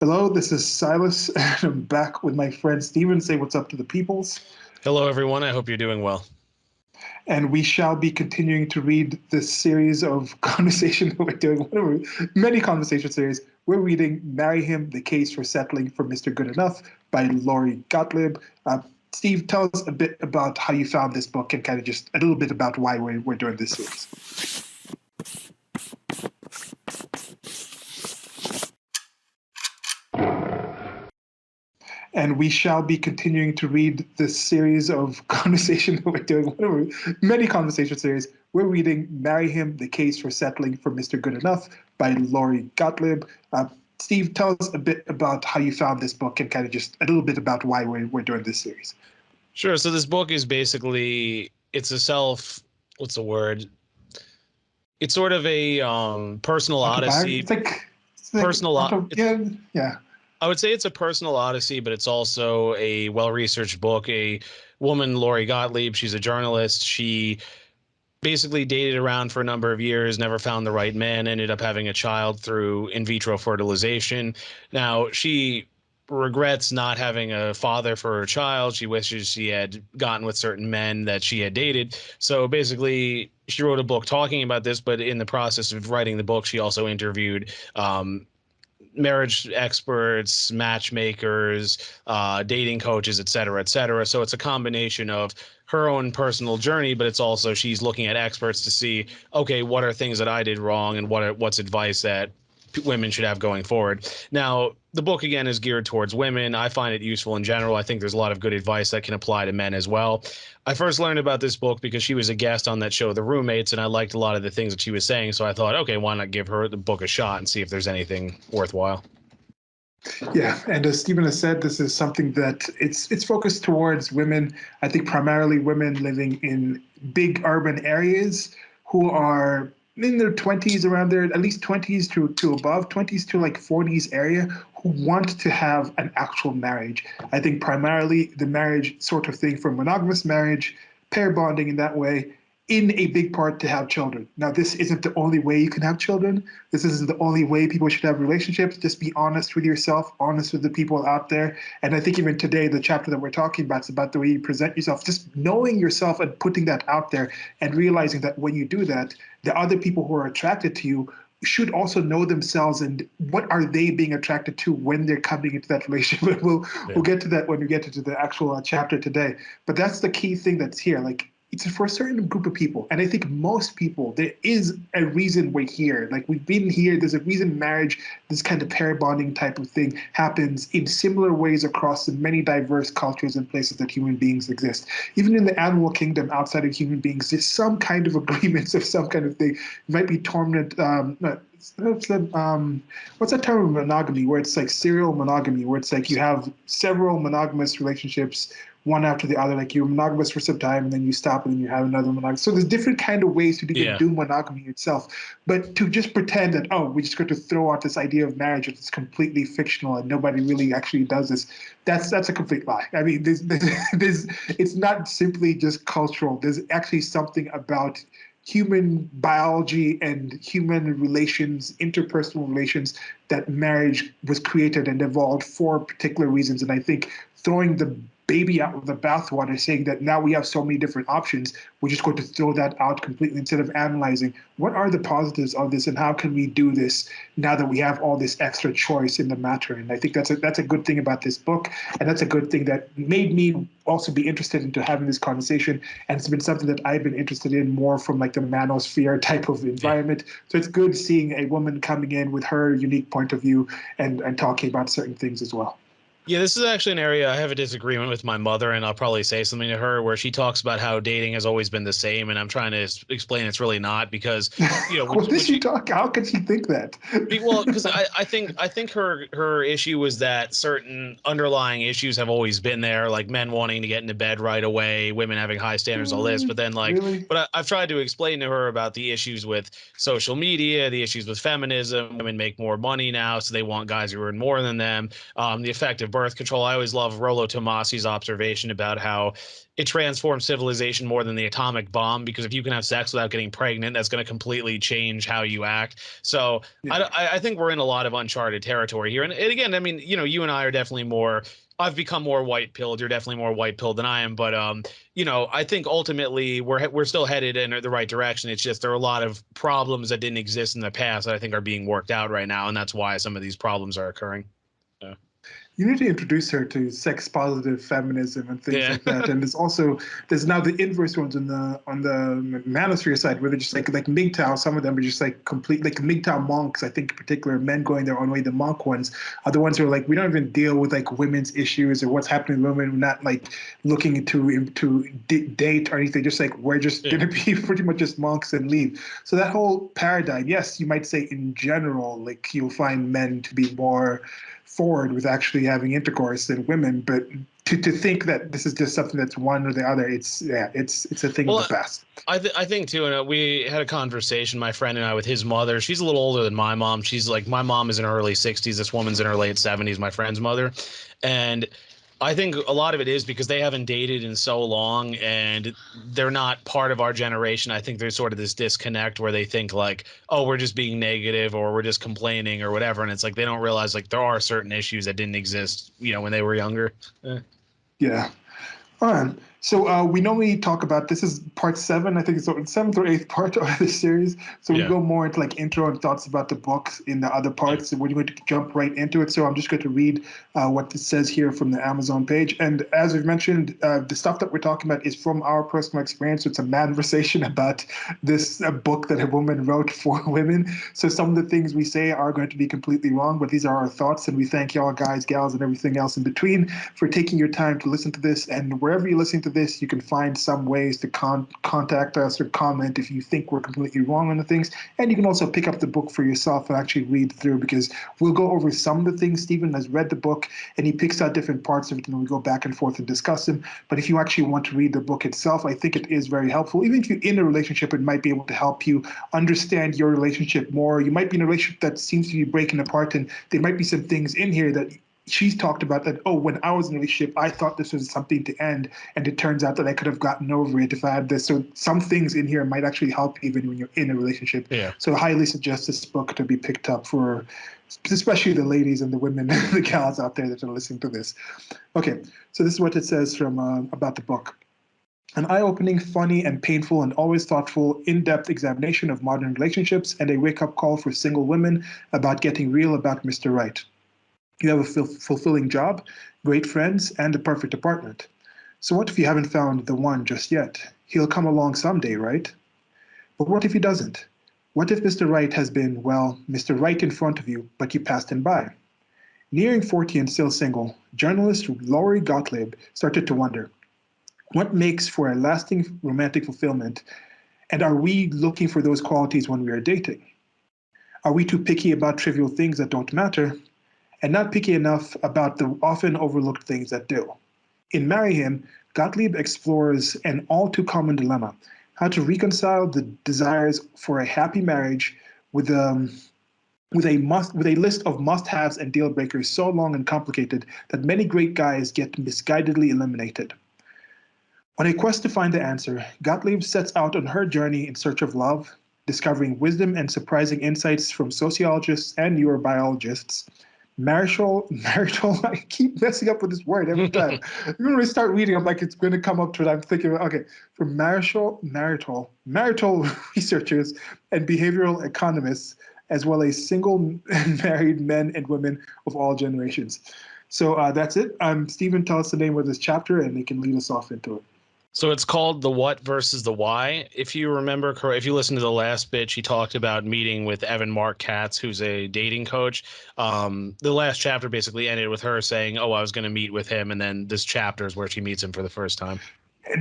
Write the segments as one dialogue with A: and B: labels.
A: Hello, this is Silas, and I'm back with my friend Steven. Say what's up to the peoples.
B: Hello, everyone. I hope you're doing well.
A: And we shall be continuing to read this series of conversation that we're doing, many conversation series. We're reading Marry Him, The Case for Settling for Mr. Good Enough by Lori Gottlieb. Steve, tell us a bit about how you found this book and kind of just a little bit about why we're doing this series. And we shall be continuing to read this series of conversation that we're doing, many conversation series. We're reading Marry Him, The Case for Settling for Mr. Good Enough by Lori Gottlieb. Steve, tell us a bit about how you found this book and kind of just a little bit about why we're doing this series.
B: Sure. So this book is basically, it's a what's the word? It's sort of a personal odyssey.
A: It's like
B: personal.
A: Yeah.
B: I would say it's a personal odyssey, but it's also a well-researched book. A woman, Lori Gottlieb, she's a journalist. She basically dated around for a number of years, never found the right man, ended up having a child through in vitro fertilization. Now, she regrets not having a father for her child. She wishes she had gotten with certain men that she had dated. So basically, she wrote a book talking about this, but in the process of writing the book, she also interviewed marriage experts, matchmakers, dating coaches, et cetera, et cetera. So it's a combination of her own personal journey, but it's also she's looking at experts to see, okay, what are things that I did wrong and what's advice that women should have going forward. Now, the book, again, is geared towards women. I find it useful in general. I think there's a lot of good advice that can apply to men as well. I first learned about this book because she was a guest on that show, The Roommates, and I liked a lot of the things that she was saying. So I thought, okay, why not give her the book a shot and see if there's anything worthwhile.
A: Yeah, and as Stephen has said, this is something that it's focused towards women. I think primarily women living in big urban areas who are in their 20s, around there, at least 20s to above, 20s to like 40s area, who want to have an actual marriage. I think primarily the marriage sort of thing for monogamous marriage, pair bonding in that way, in a big part to have children. Now, this isn't the only way you can have children. This isn't the only way people should have relationships. Just be honest with yourself, honest with the people out there. And I think even today, the chapter that we're talking about is about the way you present yourself, just knowing yourself and putting that out there and realizing that when you do that, the other people who are attracted to you should also know themselves and what are they being attracted to when they're coming into that relationship. We'll get to that when we get into the actual chapter today. But that's the key thing that's here. Like, it's for a certain group of people. And I think most people, there is a reason we're here. Like, we've been here. There's a reason marriage, this kind of pair bonding type of thing, happens in similar ways across the many diverse cultures and places that human beings exist. Even in the animal kingdom, outside of human beings, there's some kind of agreements of some kind of thing. It might be torment. What's that term of monogamy, where it's like serial monogamy, where it's like you have several monogamous relationships one after the other, like you're monogamous for some time and then you stop and then you have another monogamous. So there's different kind of ways to even do monogamy itself. But to just pretend that, oh, we just got to throw out this idea of marriage that's completely fictional and nobody really actually does this, that's a complete lie. I mean, it's not simply just cultural. There's actually something about human biology and human relations, interpersonal relations, that marriage was created and evolved for particular reasons. And I think throwing the baby out with the bathwater, saying that now we have so many different options, we're just going to throw that out completely instead of analyzing what are the positives of this and how can we do this now that we have all this extra choice in the matter. And I think that's a good thing about this book, and that's a good thing that made me also be interested into having this conversation. And it's been something that I've been interested in more from like the manosphere type of environment. So it's good seeing a woman coming in with her unique point of view and talking about certain things as well.
B: Yeah, this is actually an area I have a disagreement with my mother, and I'll probably say something to her where she talks about how dating has always been the same, and I'm trying to explain it's really not because,
A: What did she talk? How could she think that?
B: Well, because I think her issue was that certain underlying issues have always been there, like men wanting to get into bed right away, women having high standards, all this. But then
A: Really?
B: I've tried to explain to her about the issues with social media, the issues with feminism. Women make more money now, so they want guys who earn more than them. The effect of birth control, I always love Rollo Tomasi's observation about how it transforms civilization more than the atomic bomb, because if you can have sex without getting pregnant, that's going to completely change how you act. So
A: Yeah.
B: I think we're in a lot of uncharted territory here. And again, I mean, you and I are definitely more. I've become more white pilled. You're definitely more white pilled than I am. But I think ultimately we're still headed in the right direction. It's just there are a lot of problems that didn't exist in the past that I think are being worked out right now, and that's why some of these problems are occurring. Yeah.
A: You need to introduce her to sex positive feminism and things
B: Yeah.
A: like that. And there's now the inverse ones on the manosphere side, where they're just like MGTOW. Some of them are just like complete, like MGTOW monks. I think in particular, men going their own way. The monk ones are the ones who are like, we don't even deal with like women's issues or what's happening with women. We're not like looking to date or anything. Just like we're just
B: Yeah.
A: gonna be pretty much just monks and leave. So that whole paradigm, yes, you might say in general, like you'll find men to be more forward with actually having intercourse than women, but to think that this is just something that's one or the other, it's a thing of the past.
B: I think too, and we had a conversation, my friend and I, with his mother. She's a little older than my mom. She's like, my mom is in her early 60s. This woman's in her late 70s, my friend's mother. And I think a lot of it is because they haven't dated in so long and they're not part of our generation. I think there's sort of this disconnect where they think like, oh, we're just being negative or we're just complaining or whatever. And it's like they don't realize like there are certain issues that didn't exist, when they were younger.
A: Yeah. All right. So we normally talk about, this is part 7. I think it's the 7th or 8th part of the series. So we
B: Yeah.
A: go more into like intro and thoughts about the books in the other parts. And we're going to jump right into it. So I'm just going to read what it says here from the Amazon page. And as we've mentioned, the stuff that we're talking about is from our personal experience. It's a manversation about this book that a woman wrote for women. So some of the things we say are going to be completely wrong, but these are our thoughts. And we thank y'all guys, gals, and everything else in between for taking your time to listen to this. And wherever you're listening to this, you can find some ways to contact us or comment if you think we're completely wrong on the things. And you can also pick up the book for yourself and actually read through, because we'll go over some of the things. Stephen has read the book and he picks out different parts of it, and we go back and forth and discuss them. But if you actually want to read the book itself, I think it is very helpful. Even if you're in a relationship, it might be able to help you understand your relationship more. You might be in a relationship that seems to be breaking apart, and there might be some things in here that she's talked about that, oh, when I was in a relationship, I thought this was something to end, and it turns out that I could have gotten over it if I had this. So some things in here might actually help even when you're in a relationship.
B: Yeah.
A: So I highly suggest this book to be picked up for especially the ladies and the women, the gals out there that are listening to this. Okay, so this is what it says from about the book. An eye-opening, funny, and painful and always thoughtful, in-depth examination of modern relationships and a wake-up call for single women about getting real about Mr. Right. You have a fulfilling job, great friends, and the perfect apartment. So what if you haven't found the one just yet? He'll come along someday, right? But what if he doesn't? What if Mr. Right has been, well, Mr. Right in front of you, but you passed him by? Nearing 40 and still single, journalist Lori Gottlieb started to wonder, what makes for a lasting romantic fulfillment? And are we looking for those qualities when we are dating? Are we too picky about trivial things that don't matter, and not picky enough about the often overlooked things that do? In Marry Him, Gottlieb explores an all too common dilemma: how to reconcile the desires for a happy marriage with with a list of must-haves and deal breakers so long and complicated that many great guys get misguidedly eliminated. On a quest to find the answer, Gottlieb sets out on her journey in search of love, discovering wisdom and surprising insights from sociologists and neurobiologists. Marital, I keep messing up with this word every time. When I start reading, I'm like, it's going to come up to it. I'm thinking, okay, from marital researchers and behavioral economists, as well as single and married men and women of all generations. So that's it. Stephen, tell us the name of this chapter, and they can lead us off into it.
B: So it's called The What versus the Why. If you remember, if you listen to the last bit, she talked about meeting with Evan Mark Katz, who's a dating coach. The last chapter basically ended with her saying, oh, I was going to meet with him. And then this chapter is where she meets him for the first time.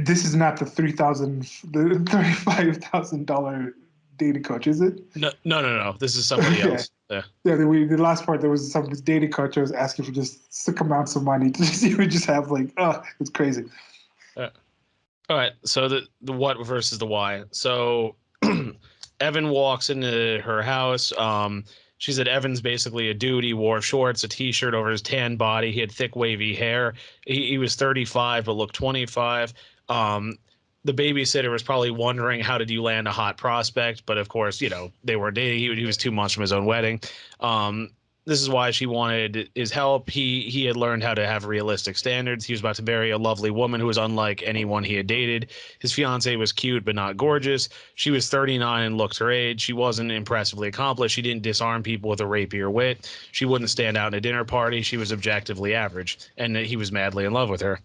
A: This is not the $35,000 dating coach, is it?
B: No. This is somebody else. Yeah.
A: Yeah, the last part, there was some dating coach who was asking for just sick amounts of money to see would just have like, oh, it's crazy.
B: All right. So the what versus the why. So Evan walks into her house. She said Evan's basically a dude. He wore shorts, a t-shirt over his tan body. He had thick, wavy hair. He was 35 but looked 25. Um, the babysitter was probably wondering, how did you land a hot prospect? But of course, they were dating. He was 2 months from his own wedding. Um, this is why she wanted his help. He had learned how to have realistic standards. He was about to marry a lovely woman who was unlike anyone he had dated. His fiance was cute but not gorgeous. She was 39 and looked her age. She wasn't impressively accomplished. She didn't disarm people with a rapier wit. She wouldn't stand out in a dinner party. She was objectively average, and he was madly in love with her.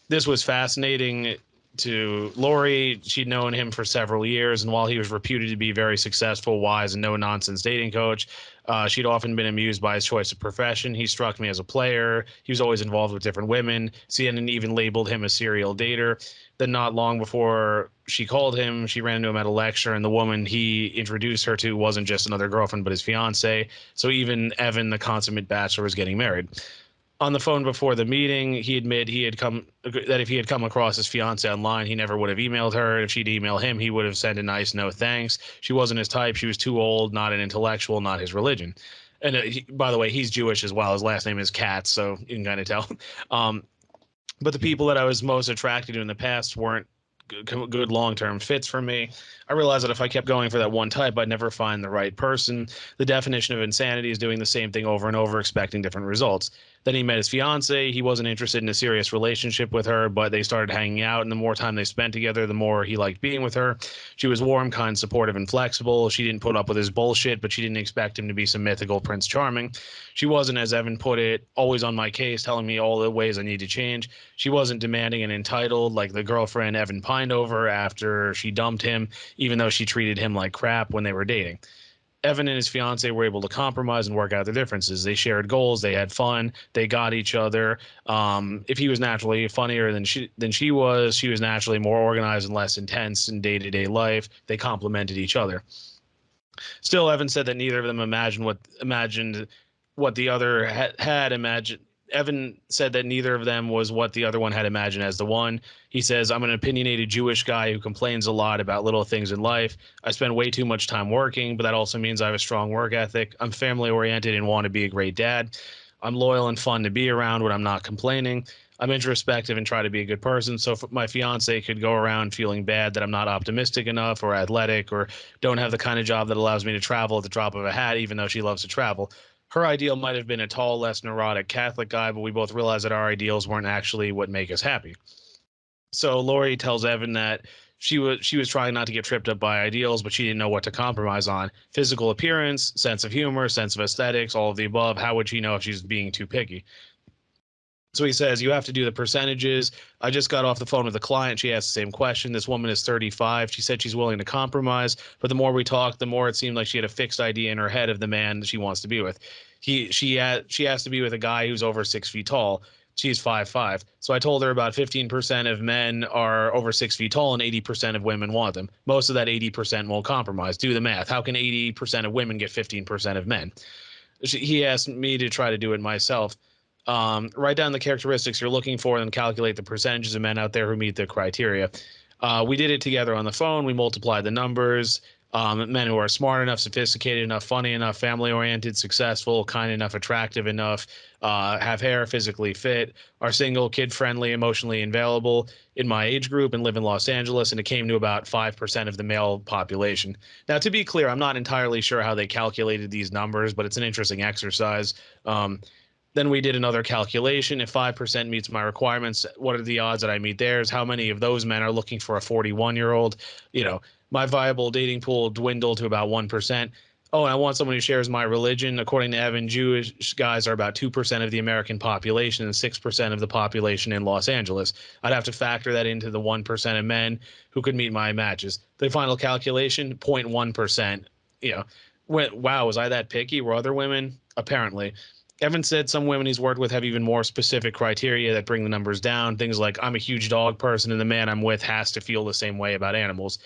B: This was fascinating to Lori. She'd known him for several years, and while he was reputed to be very successful, wise, and no-nonsense dating coach, she'd often been amused by his choice of profession. He struck me as a player. He was always involved with different women. CNN even labeled him a serial dater. Then not long before she called him, she ran into him at a lecture, and the woman he introduced her to wasn't just another girlfriend, but his fiance. So even Evan, the consummate bachelor, was getting married. On the phone before the meeting, he admitted that if he had come across his fiance online, he never would have emailed her. If she'd email him, he would have sent a nice no thanks. She wasn't his type. She was too old, not an intellectual, not his religion. And by the way, he's Jewish as well. His last name is Katz, so you can kind of tell. But the people that I was most attracted to in the past weren't good long-term fits for me. I realized that if I kept going for that one type, I'd never find the right person. The definition of insanity is doing the same thing over and over, expecting different results. Then he met his fiance. He wasn't interested in a serious relationship with her, but they started hanging out, and the more time they spent together, the more he liked being with her. She was warm, kind, supportive, and flexible. She didn't put up with his bullshit, but she didn't expect him to be some mythical Prince Charming. She wasn't, as Evan put it, always on my case, telling me all the ways I need to change. She wasn't demanding and entitled like the girlfriend Evan pined over after she dumped him, even though she treated him like crap when they were dating. Evan and his fiance were able to compromise and work out their differences. They shared goals. They had fun. They got each other. If he was naturally funnier than she was naturally more organized and less intense in day-to-day life. They complemented each other. Still, Evan said that neither of them imagined what the other had imagined. Evan said that neither of them was what the other one had imagined as the one. He says, I'm an opinionated Jewish guy who complains a lot about little things in life. I spend way too much time working, but that also means I have a strong work ethic. I'm family oriented and want to be a great dad. I'm loyal and fun to be around when I'm not complaining. I'm introspective and try to be a good person. So if my fiance could go around feeling bad that I'm not optimistic enough or athletic or don't have the kind of job that allows me to travel at the drop of a hat, even though she loves to travel. Her ideal might have been a tall, less neurotic Catholic guy, but we both realized that our ideals weren't actually what make us happy. So Lori tells Evan that she was trying not to get tripped up by ideals, but she didn't know what to compromise on. Physical appearance, sense of humor, sense of aesthetics, all of the above. How would she know if she's being too picky? So he says, you have to do the percentages. I just got off the phone with a client. She asked the same question. This woman is 35. She said she's willing to compromise. But the more we talked, the more it seemed like she had a fixed idea in her head of the man that she wants to be with. She has to be with a guy who's over 6 feet tall. She's 5'5". So I told her about 15% of men are over 6 feet tall and 80% of women want them. Most of that 80% won't compromise. Do the math. How can 80% of women get 15% of men? He asked me to try to do it myself. Write down the characteristics you're looking for and calculate the percentages of men out there who meet the criteria. We did it together on the phone. We multiplied the numbers. Men who are smart enough, sophisticated enough, funny enough, family oriented, successful, kind enough, attractive enough, have hair, physically fit, are single, kid friendly, emotionally available in my age group and live in Los Angeles. And it came to about 5% of the male population. Now, to be clear, I'm not entirely sure how they calculated these numbers, but it's an interesting exercise. Then we did another calculation. If 5% meets my requirements, what are the odds that I meet theirs? How many of those men are looking for a 41-year-old? My viable dating pool dwindled to about 1%. Oh, and I want someone who shares my religion. According to Evan, Jewish guys are about 2% of the American population and 6% of the population in Los Angeles. I'd have to factor that into the 1% of men who could meet my matches. The final calculation, 0.1%. Wow, was I that picky? Were other women? Apparently. Evan said some women he's worked with have even more specific criteria that bring the numbers down. Things like, I'm a huge dog person and the man I'm with has to feel the same way about animals.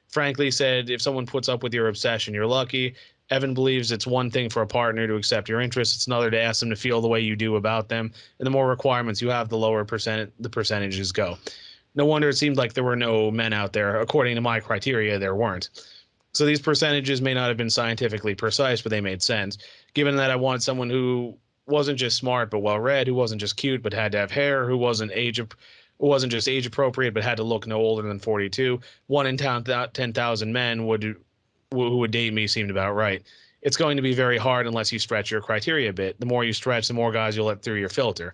B: Frankly said, if someone puts up with your obsession, you're lucky. Evan believes it's one thing for a partner to accept your interests. It's another to ask them to feel the way you do about them. And the more requirements you have, the lower the percentages go. No wonder it seemed like there were no men out there. According to my criteria, there weren't. So these percentages may not have been scientifically precise, but they made sense. Given that I wanted someone who wasn't just smart but well read, who wasn't just cute but had to have hair, who wasn't just age appropriate but had to look no older than 42. One in 10,000 men who would date me seemed about right. It's going to be very hard unless you stretch your criteria a bit. The more you stretch, the more guys you'll let through your filter.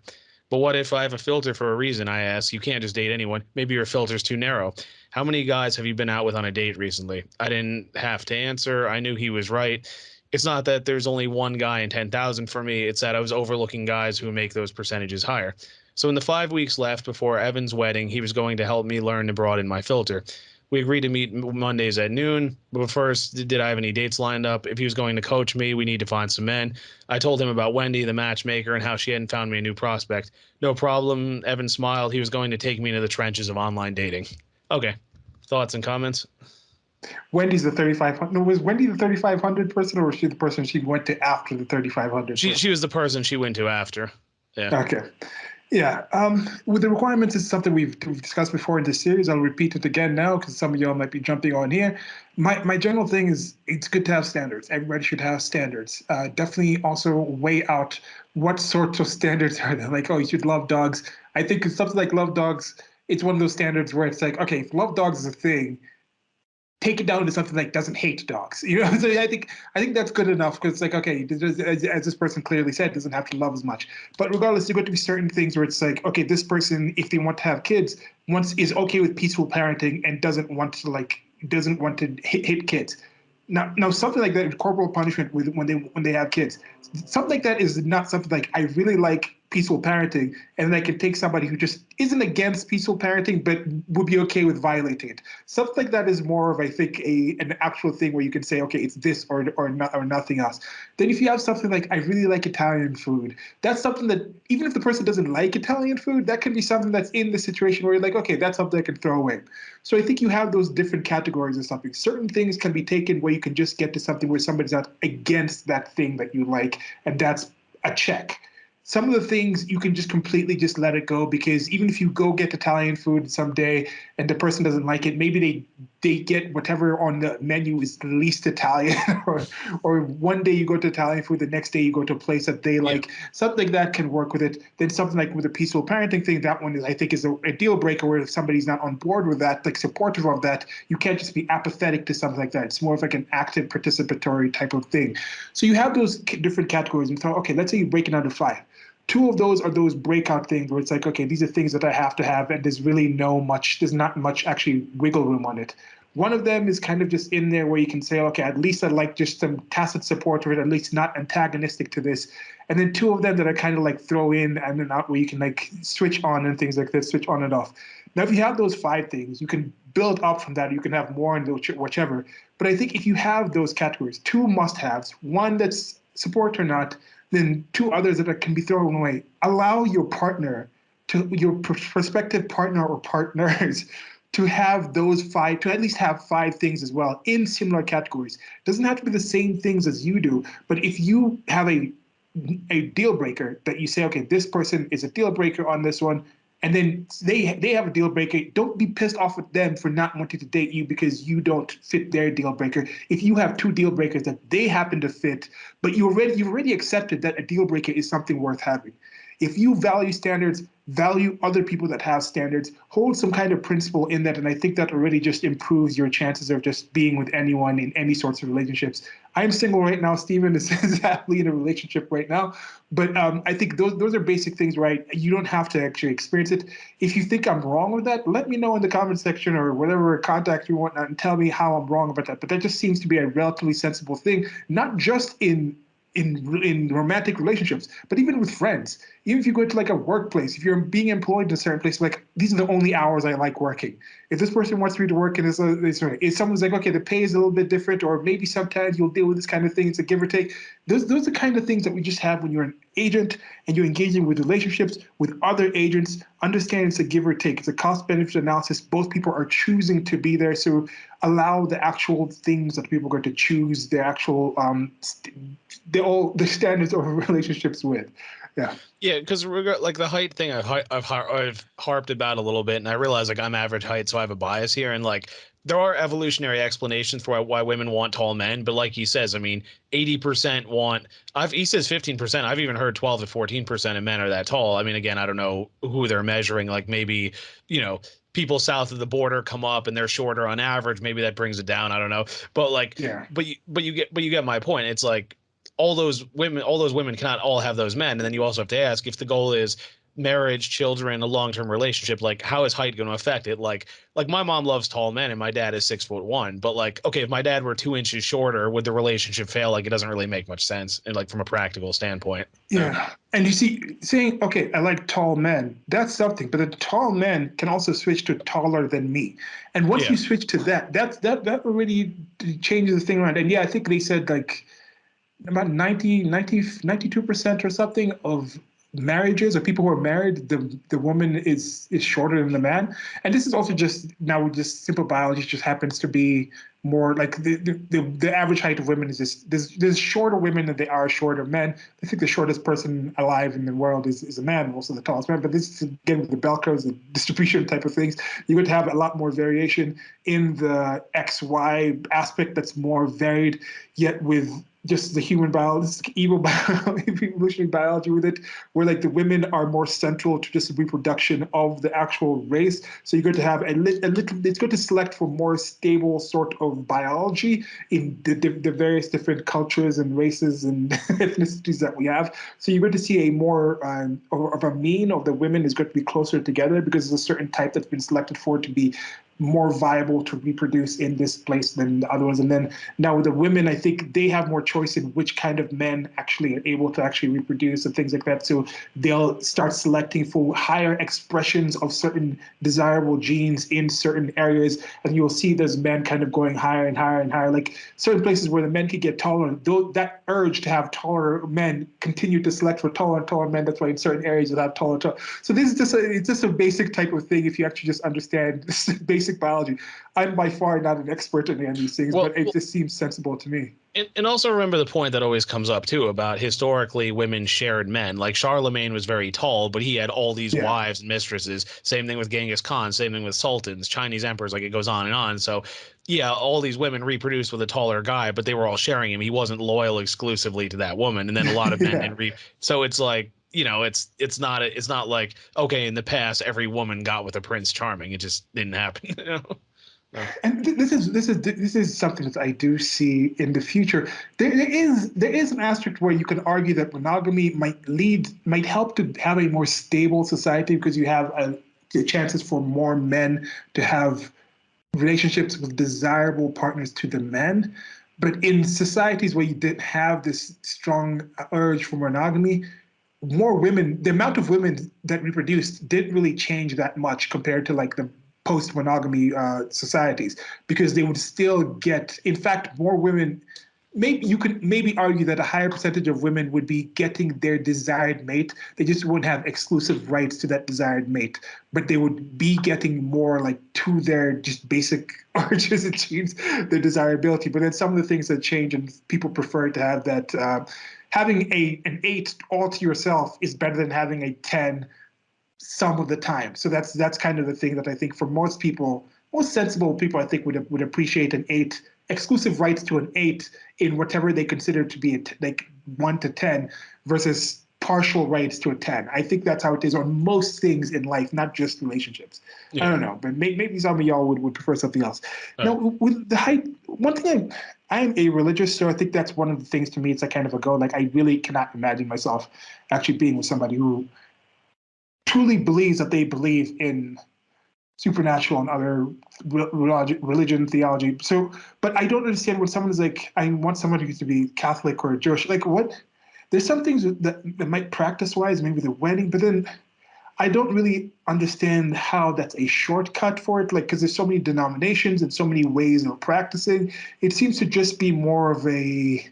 B: But what if I have a filter for a reason? I ask. You can't just date anyone. Maybe your filter's too narrow. How many guys have you been out with on a date recently? I didn't have to answer. I knew he was right. It's not that there's only one guy in 10,000 for me. It's that I was overlooking guys who make those percentages higher. So in the 5 weeks left before Evan's wedding, he was going to help me learn to broaden my filter. We agreed to meet Mondays at noon. But first, did I have any dates lined up? If he was going to coach me, we need to find some men. I told him about Wendy, the matchmaker, and how she hadn't found me a new prospect. No problem. Evan smiled. He was going to take me into the trenches of online dating. Okay. Thoughts and comments?
A: Wendy's the 3,500. No, was Wendy the 3,500 person, or was she the person she went to after the 3,500?
B: She was the person she went to after. Yeah.
A: Okay. Yeah. With the requirements, it's something we've discussed before in this series. I'll repeat it again now because some of y'all might be jumping on here. My general thing is it's good to have standards. Everybody should have standards. Definitely also weigh out what sorts of standards are there. Like, oh, you should love dogs. I think it's something like love dogs. It's one of those standards where it's like, okay, if love dogs is a thing, take it down to something like doesn't hate dogs. So I think that's good enough because it's like, okay, as this person clearly said, doesn't have to love as much. But regardless, there's going to be certain things where it's like, okay, this person, if they want to have kids, is okay with peaceful parenting and doesn't want to hit kids. Now, something like that, corporal punishment when they have kids, something like that is not something like I really like peaceful parenting, and then I can take somebody who just isn't against peaceful parenting but would be okay with violating it. Something like that is more of, I think, an actual thing where you can say, okay, it's this or not or nothing else. Then if you have something like I really like Italian food, that's something that even if the person doesn't like Italian food, that can be something that's in the situation where you're like, okay, that's something I can throw away. So I think you have those different categories of something. Certain things can be taken where you can just get to something where somebody's not against that thing that you like, and that's a check. Some of the things you can just completely just let it go because even if you go get Italian food someday and the person doesn't like it, maybe they get whatever on the menu is the least Italian, or one day you go to Italian food, the next day you go to a place that they like. Something like that can work with it. Then something like with a peaceful parenting thing, that one is, I think, is a deal breaker where if somebody's not on board with that, like supportive of that, you can't just be apathetic to something like that. It's more of like an active participatory type of thing. So you have those different categories and thought, okay, let's say you break it down to 5. 2 of those are those breakout things where it's like, okay, these are things that I have to have, and there's not much actually wiggle room on it. One of them is kind of just in there where you can say, okay, at least I'd like just some tacit support, or at least not antagonistic to this. And then 2 of them that I kind of like throw in and then out where you can like switch on and things like this, switch on and off. Now, if you have those 5 things, you can build up from that. You can have more and whichever. But I think if you have those categories, 2 must-haves, one that's support or not, then 2 others that can be thrown away. Allow your partner, your prospective partner or partners, to have those 5, to at least have 5 things as well in similar categories. It doesn't have to be the same things as you do, but if you have a deal breaker that you say, okay, this person is a deal breaker on this one, and then they have a deal breaker, don't be pissed off with them for not wanting to date you because you don't fit their deal breaker. If you have 2 deal breakers that they happen to fit, but you've already accepted that a deal breaker is something worth having. If you value standards, value other people that have standards, hold some kind of principle in that, and I think that already just improves your chances of just being with anyone in any sorts of relationships. I'm single right now. Steven is happily in a relationship right now. But I think those are basic things, right? You don't have to actually experience it. If you think I'm wrong with that, let me know in the comment section or whatever contact you want and tell me how I'm wrong about that. But that just seems to be a relatively sensible thing, not just in romantic relationships, but even with friends. Even if you go to like a workplace, if you're being employed in a certain place, like these are the only hours I like working. If this person wants me to work in this, if someone's like, okay, the pay is a little bit different, or maybe sometimes you'll deal with this kind of thing, it's a give or take. Those are the kind of things that we just have when you're an agent and you're engaging with relationships with other agents. Understand it's a give or take. It's a cost benefit analysis. Both people are choosing to be there. So allow the actual things that people are going to choose, the actual the standards of relationships with. Yeah.
B: Yeah, because like the height thing, I've harped about a little bit, and I realize like I'm average height, so I have a bias here, and like there are evolutionary explanations for why women want tall men, but like he says, I mean, 80% want. He says 15%. I've even heard 12 to 14% of men are that tall. I mean, again, I don't know who they're measuring. Like maybe, you know, people south of the border come up and they're shorter on average. Maybe that brings it down. I don't know. But like,
A: Yeah.
B: but you get my point. It's like all those women cannot all have those men. And then you also have to ask, if the goal is marriage, children, a long-term relationship, like how is height going to affect it? Like my mom loves tall men and my dad is 6'1", but like, okay, if my dad were 2 inches shorter, would the relationship fail? Like it doesn't really make much sense, and like from a practical standpoint.
A: Yeah. And you see, saying, okay, I like tall men, that's something, but the tall men can also switch to taller than me. And once
B: Yeah.
A: you switch to that, that already changes the thing around. And yeah, I think they said like about 92% or something of marriages or people who are married, the woman is shorter than the man. And this is also just now just simple biology just happens to be more like the average height of women is just there's shorter women than there are shorter men. I think the shortest person alive in the world is a man, also the tallest man. But this is again with the bell curves, the distribution type of things. You're going to have a lot more variation in the XY aspect that's more varied, yet with just the human biology, evolutionary biology with it, where like the women are more central to just the reproduction of the actual race. So you're going to have a little, it's going to select for more stable sort of biology in the various different cultures and races and ethnicities that we have. So you're going to see a more of a mean of the women is going to be closer together because there's a certain type that's been selected for it to be more viable to reproduce in this place than the other ones. And then now with the women, I think they have more choice in which kind of men actually are able to actually reproduce and things like that. So they'll start selecting for higher expressions of certain desirable genes in certain areas. And you'll see those men kind of going higher and higher and higher. Like certain places where the men could get taller, though that urge to have taller men continue to select for taller and taller men. That's why in certain areas you'll have taller. So this is just it's just a basic type of thing if you actually just understand this basic biology. I'm by far not an expert in any of these things, but it just seems sensible to me.
B: And also remember the point that always comes up too about historically women shared men. Like Charlemagne was very tall, but he had all these
A: Yeah.
B: wives and mistresses. Same thing with Genghis Khan, same thing with sultans, Chinese emperors, like it goes on and on. So yeah, all these women reproduced with a taller guy, but they were all sharing him. He wasn't loyal exclusively to that woman. And then a lot of men
A: Yeah.
B: didn't so it's like, you know, it's not like, okay, in the past every woman got with a Prince Charming. It just didn't happen. You know? No.
A: And this is something that I do see in the future. There is an aspect where you can argue that monogamy might help to have a more stable society because you have the chances for more men to have relationships with desirable partners to the men. But in societies where you didn't have this strong urge for monogamy, more women, the amount of women that reproduced didn't really change that much compared to like the post-monogamy societies because they would still get, in fact, more women. Maybe you could maybe argue that a higher percentage of women would be getting their desired mate. They just wouldn't have exclusive rights to that desired mate, but they would be getting more like to their just basic urges and genes, their desirability. But then some of the things that change and people prefer to have that. Having an 8 all to yourself is better than having a 10 some of the time. So that's kind of the thing that I think for most people, most sensible people, I think would appreciate an 8, exclusive rights to an 8 in whatever they consider to be like 1 to 10 versus partial rights to a 10. I think that's how it is on most things in life, not just relationships. I
B: Yeah.
A: don't know, but maybe some of y'all would prefer something else. Now,
B: Right.
A: with the height, one thing I'm a religious, so I think that's one of the things to me. It's like kind of a go. Like I really cannot imagine myself actually being with somebody who truly believes that they believe in supernatural and other religion, theology. So, but I don't understand when someone is like, I want someone who used to be Catholic or Jewish. Like, what? There's some things that might practice wise, maybe the wedding, but then I don't really understand how that's a shortcut for it. Like, because there's so many denominations and so many ways of practicing. It seems to just be more of a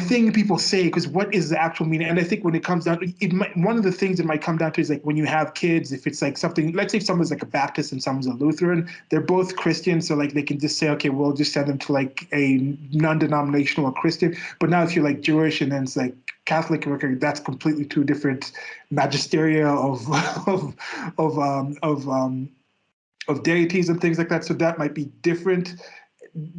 A: thing people say because what is the actual meaning? And I think when it comes down to it, one of the things it might come down to is like when you have kids, if it's like something, let's say someone's like a Baptist and someone's a Lutheran, they're both Christian, so like they can just say, okay, we'll just send them to like a non-denominational Christian. But now if you're like Jewish and then it's like Catholic, okay, that's completely two different magisteria of of of deities and things like that. So that might be different.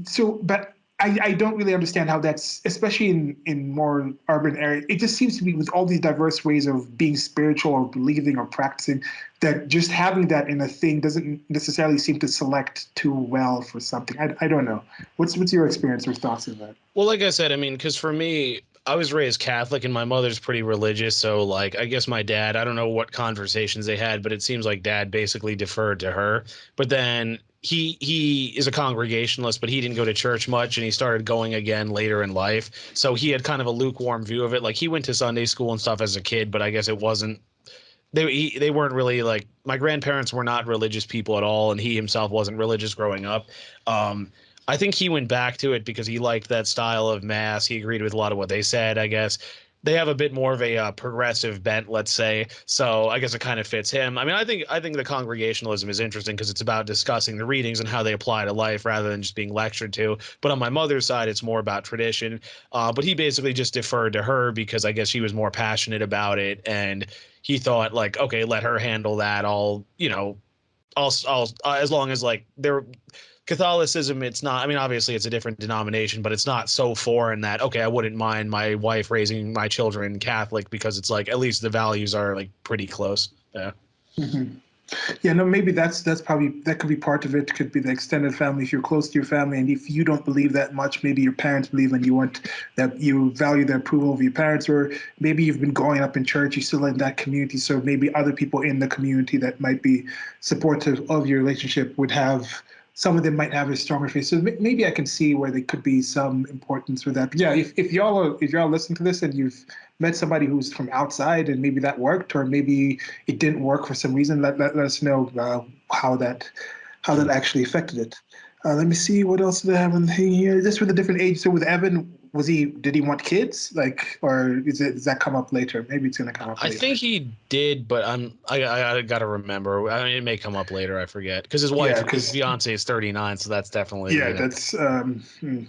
A: So, but I don't really understand how that's, especially in more urban areas. It just seems to be with all these diverse ways of being spiritual or believing or practicing, that just having that in a thing doesn't necessarily seem to select too well for something. I don't know. What's your experience or thoughts on that?
B: Well, like I said, I mean, because for me, I was raised Catholic and my mother's pretty religious. So, like, I guess my dad, I don't know what conversations they had, but it seems like dad basically deferred to her. But then he is a Congregationalist, but he didn't go to church much, and he started going again later in life. So he had kind of a lukewarm view of it. Like, he went to Sunday school and stuff as a kid, but I guess it wasn't. They weren't really like, my grandparents were not religious people at all, and he himself wasn't religious growing up. Um, I think he went back to it because he liked that style of mass. He agreed with a lot of what they said, I guess. They have a bit more of a progressive bent, let's say. So I guess it kind of fits him. I mean, I think the Congregationalism is interesting because it's about discussing the readings and how they apply to life rather than just being lectured to. But on my mother's side, it's more about tradition. But he basically just deferred to her because I guess she was more passionate about it, and he thought like, okay, let her handle that. I'll as long as like they're Catholicism, it's not, I mean, obviously it's a different denomination, but it's not so foreign that, okay, I wouldn't mind my wife raising my children Catholic because it's like, at least the values are like pretty close. Yeah.
A: Mm-hmm. Yeah, no, maybe that's probably, that could be part of it. Could be the extended family. If you're close to your family, and if you don't believe that much, maybe your parents believe, and you want that, you value the approval of your parents, or maybe you've been growing up in church, you're still in that community, so maybe other people in the community that might be supportive of your relationship would have, some of them might have a stronger faith. So maybe I can see where there could be some importance for that. But yeah, if y'all listen to this and you've met somebody who's from outside and maybe that worked, or maybe it didn't work for some reason, let us know how that actually affected it. Let me see, what else did I have in here? Just with the different age. So with Evan, did he want kids? Like, or does that come up later? Maybe it's gonna come up
B: I
A: later.
B: think he did, but I gotta remember. I mean, it may come up later. I forget because
A: Yeah,
B: his
A: because
B: fiance is 39, so that's definitely
A: yeah, that's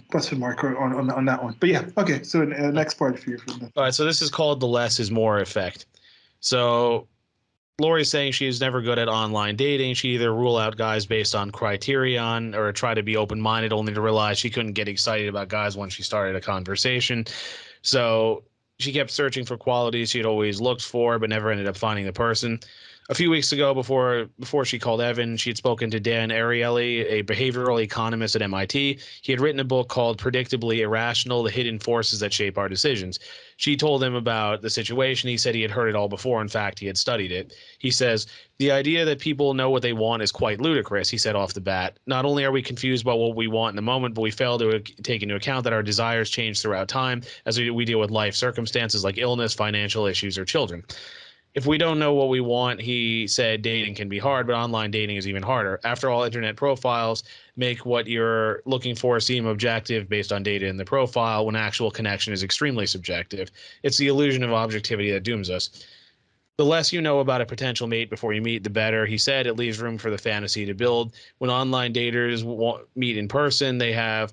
A: question mark on that one. But yeah, okay. So next part for you.
B: All right, so this is called the less is more effect. So Lori's saying she's never good at online dating. She either rule out guys based on criterion or try to be open minded, only to realize she couldn't get excited about guys once she started a conversation. So she kept searching for qualities she'd always looked for, but never ended up finding the person. A few weeks ago, before she called Evan, she had spoken to Dan Ariely, a behavioral economist at MIT. He had written a book called Predictably Irrational: The Hidden Forces That Shape Our Decisions. She told him about the situation. He said he had heard it all before. In fact, he had studied it. He says, the idea that people know what they want is quite ludicrous, he said off the bat. Not only are we confused about what we want in the moment, but we fail to take into account that our desires change throughout time as we deal with life circumstances like illness, financial issues, or children. If we don't know what we want, he said, dating can be hard, but online dating is even harder. After all, internet profiles make what you're looking for seem objective based on data in the profile, when actual connection is extremely subjective. It's the illusion of objectivity that dooms us. The less you know about a potential mate before you meet, the better. He said it leaves room for the fantasy to build. When online daters meet in person, they have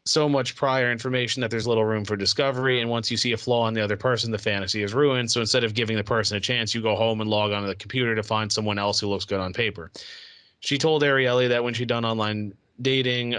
B: so much prior information that there's little room for discovery. And once you see a flaw in the other person, the fantasy is ruined. So instead of giving the person a chance, you go home and log onto the computer to find someone else who looks good on paper. She told Ariely that when she'd done online dating,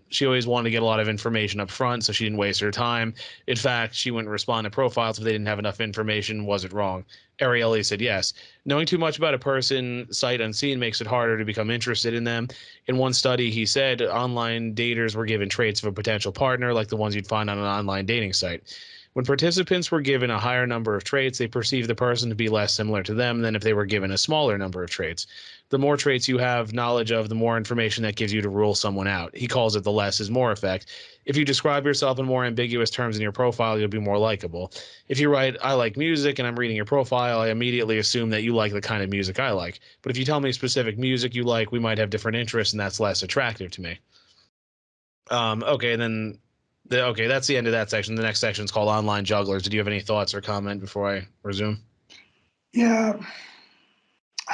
B: she always wanted to get a lot of information up front so she didn't waste her time. In fact, she wouldn't respond to profiles if they didn't have enough information. Was it wrong? Ariely said yes. Knowing too much about a person sight unseen makes it harder to become interested in them. In one study, he said online daters were given traits of a potential partner like the ones you'd find on an online dating site. When participants were given a higher number of traits, they perceived the person to be less similar to them than if they were given a smaller number of traits. The more traits you have knowledge of, the more information that gives you to rule someone out. He calls it the less is more effect. If you describe yourself in more ambiguous terms in your profile, you'll be more likable. If you write, I like music, and I'm reading your profile, I immediately assume that you like the kind of music I like. But if you tell me specific music you like, we might have different interests, and that's less attractive to me. Okay, then okay, that's the end of that section. The next section is called Online Jugglers. Did you have any thoughts or comment before I resume?
A: Yeah,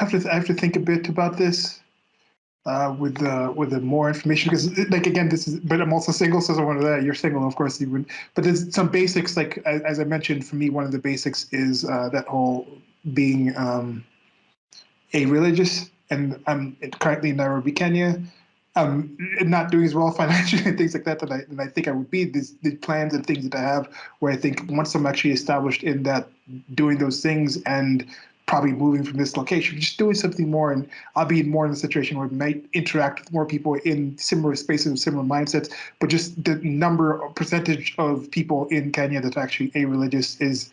A: I have to think a bit about this with the more information, because like again, this is, but I'm also single, so one of that, you're single, of course you would, but there's some basics, like as I mentioned, for me one of the basics is that whole being a religious, and I'm currently in Nairobi, Kenya. Not doing as well financially and things like that than I think I would be. The plans and things that I have, where I think once I'm actually established in that, doing those things and probably moving from this location, just doing something more, and I'll be more in a situation where I might interact with more people in similar spaces, similar mindsets. But just the number or percentage of people in Kenya that are actually a-religious is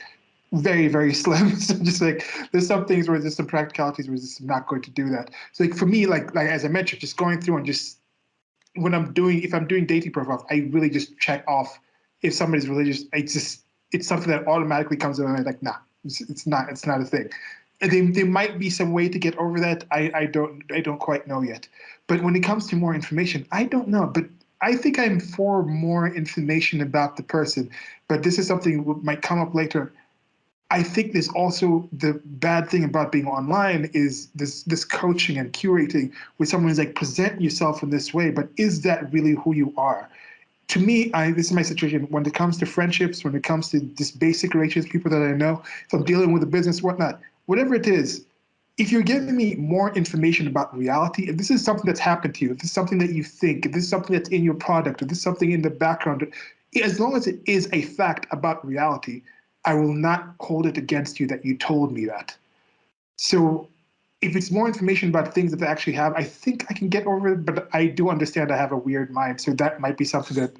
A: very, very slim. So just like there's some things where there's some practicalities where it's not going to do that. So like for me, like as I mentioned, just going through and just if I'm doing dating profiles, I really just check off if somebody's religious. It's something that automatically comes in and I'm like, nah, it's not a thing. And there might be some way to get over that. I don't quite know yet. But when it comes to more information, I don't know. But I think I'm for more information about the person. But this is something that might come up later. I think there's also the bad thing about being online is this coaching and curating where someone is like, present yourself in this way, but is that really who you are? To me, this is my situation when it comes to friendships, when it comes to just basic relationships, people that I know, if I'm dealing with a business, whatnot, whatever it is, if you're giving me more information about reality, if this is something that's happened to you, if this is something that you think, if this is something that's in your product, if this is something in the background, as long as it is a fact about reality, I will not hold it against you that you told me that. So if it's more information about things that they actually have, I think I can get over it. But I do understand I have a weird mind, so that might be something that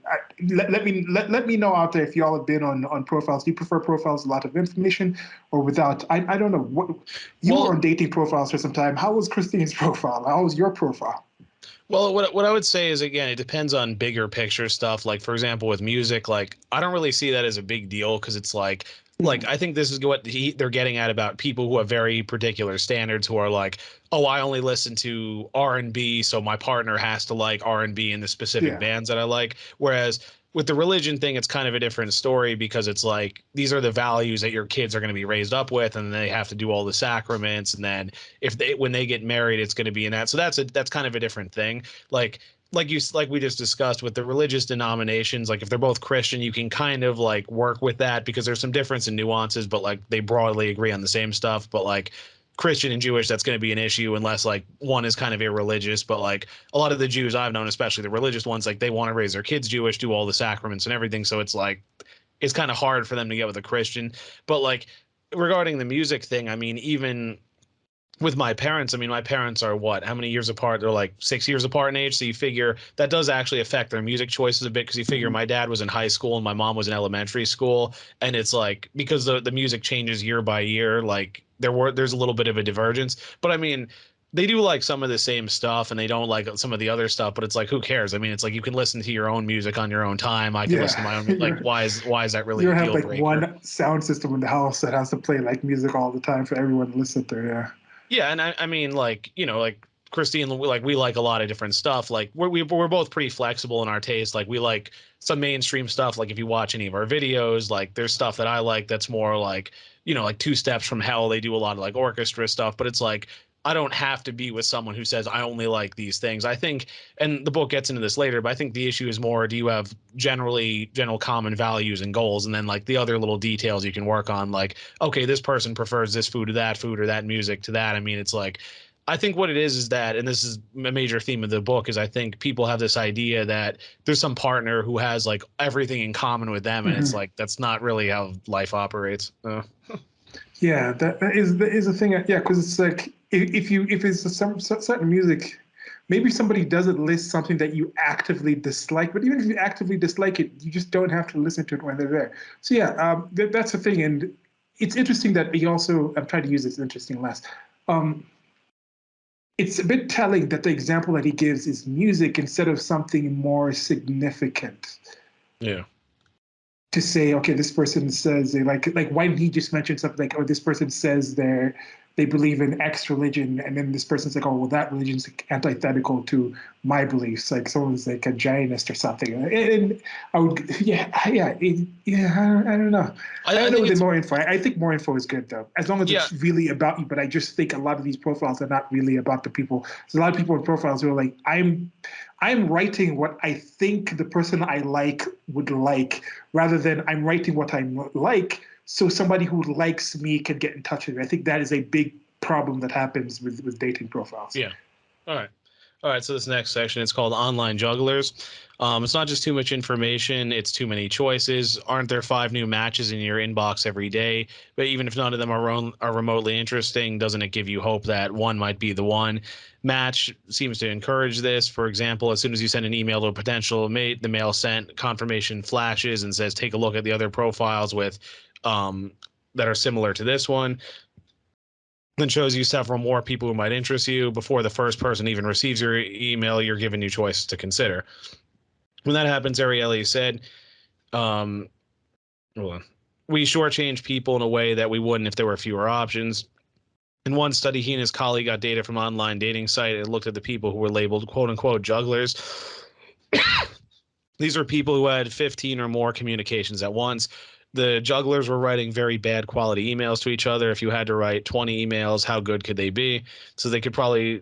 A: let me know out there if y'all have been on profiles. Do you prefer profiles a lot of information or without? I don't know what you were on dating profiles for some time. How was Christine's profile? How was your profile?
B: Well, what I would say is, again, it depends on bigger picture stuff. Like, for example, with music, like I don't really see that as a big deal because it's like I think this is what they're getting at about people who have very particular standards, who are like, oh, I only listen to R&B, so my partner has to like R&B and the specific
A: Yeah.
B: bands that I like. Whereas with the religion thing, it's kind of a different story because it's like these are the values that your kids are going to be raised up with, and they have to do all the sacraments, and then if they when they get married, it's going to be in that. So that's kind of a different thing. Like like we just discussed with the religious denominations, like if they're both Christian, you can kind of like work with that because there's some difference in nuances, but like they broadly agree on the same stuff. But like Christian and Jewish, that's going to be an issue unless like one is kind of irreligious. But like a lot of the Jews I've known, especially the religious ones, like they want to raise their kids Jewish, do all the sacraments and everything. So it's like it's kind of hard for them to get with a Christian. But like regarding the music thing, I mean, even with my parents, I mean, my parents are what? How many years apart? They're like 6 years apart in age. So you figure that does actually affect their music choices a bit because you figure my dad was in high school and my mom was in elementary school. And it's like because the music changes year by year, like there's a little bit of a divergence. But I mean, they do like some of the same stuff and they don't like some of the other stuff, but it's like who cares? I mean, it's like you can listen to your own music on your own time. I can listen to
A: Yeah.
B: my own like why is that
A: You
B: really a
A: don't have
B: deal
A: like
B: breaker?
A: one sound system in the house that has to play like music all the time for everyone to listen to. Yeah.
B: Yeah, and I mean, like, like Christine, like we like a lot of different stuff. Like we're both pretty flexible in our taste. Like we like some mainstream stuff. Like if you watch any of our videos, like there's stuff that I like that's more like, like Two Steps from Hell. They do a lot of like orchestra stuff, but it's like I don't have to be with someone who says I only like these things. I think, and the book gets into this later, but I think the issue is more, do you have general common values and goals, and then like the other little details you can work on, like okay, this person prefers this food to that food or that music to that. I mean, it's like I think what it is that, and this is a major theme of the book, is I think people have this idea that there's some partner who has like everything in common with them, and it's
A: Mhm.
B: like that's not really how life operates.
A: Yeah, that is a thing. Yeah, because it's like if it's some certain music, maybe somebody doesn't list something that you actively dislike, but even if you actively dislike it, you just don't have to listen to it when they're there. So yeah, that's the thing, and it's interesting that he also. I'm trying to use this interesting last. Um, it's a bit telling that the example that he gives is music instead of something more significant
B: Yeah.
A: to say, okay, this person says they like why didn't he just mention something like, oh, this person says they believe in X religion, and then this person's like, oh, well, that religion's antithetical to my beliefs. Like someone's like a Jainist or something, and I would, yeah, I don't know. I
B: I
A: don't know
B: think
A: the
B: it's
A: more info. I think more info is good though, as long as
B: yeah.
A: it's really about you. But I just think a lot of these profiles are not really about the people. There's a lot of people in profiles who are like, I'm writing what I think the person I like would like, rather than I'm writing what I like, so somebody who likes me can get in touch with me. I think that is a big problem that happens with dating profiles.
B: Yeah. All right. All right. So this next section, it's called online jugglers. It's not just too much information, it's too many choices. Aren't there 5 new matches in your inbox every day? But even if none of them are remotely interesting, doesn't it give you hope that one might be the one? Match seems to encourage this. For example, as soon as you send an email to a potential mate, the mail sent confirmation flashes and says, take a look at the other profiles with that are similar to this one. Then shows you several more people who might interest you. Before the first person even receives your email, you're given new choices to consider. When that happens, Ariely said, um, well, we shortchange people in a way that we wouldn't if there were fewer options. In one study, he and his colleague got data from online dating site and looked at the people who were labeled quote unquote jugglers. These are people who had 15 or more communications at once. The jugglers were writing very bad quality emails to each other. If you had to write 20 emails, how good could they be? So they could probably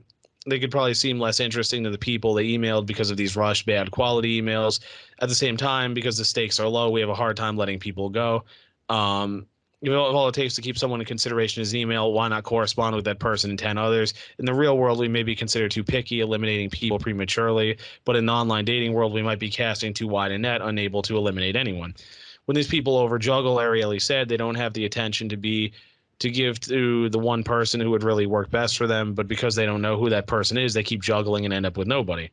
B: seem less interesting to the people they emailed because of these rushed bad quality emails. At the same time, because the stakes are low, we have a hard time letting people go. You know, all it takes to keep someone in consideration is an email. Why not correspond with that person and 10 others? In the real world, we may be considered too picky, eliminating people prematurely. But in the online dating world, we might be casting too wide a net, unable to eliminate anyone. When these people over juggle, Ariely said, they don't have the attention to give to the one person who would really work best for them. But because they don't know who that person is, they keep juggling and end up with nobody.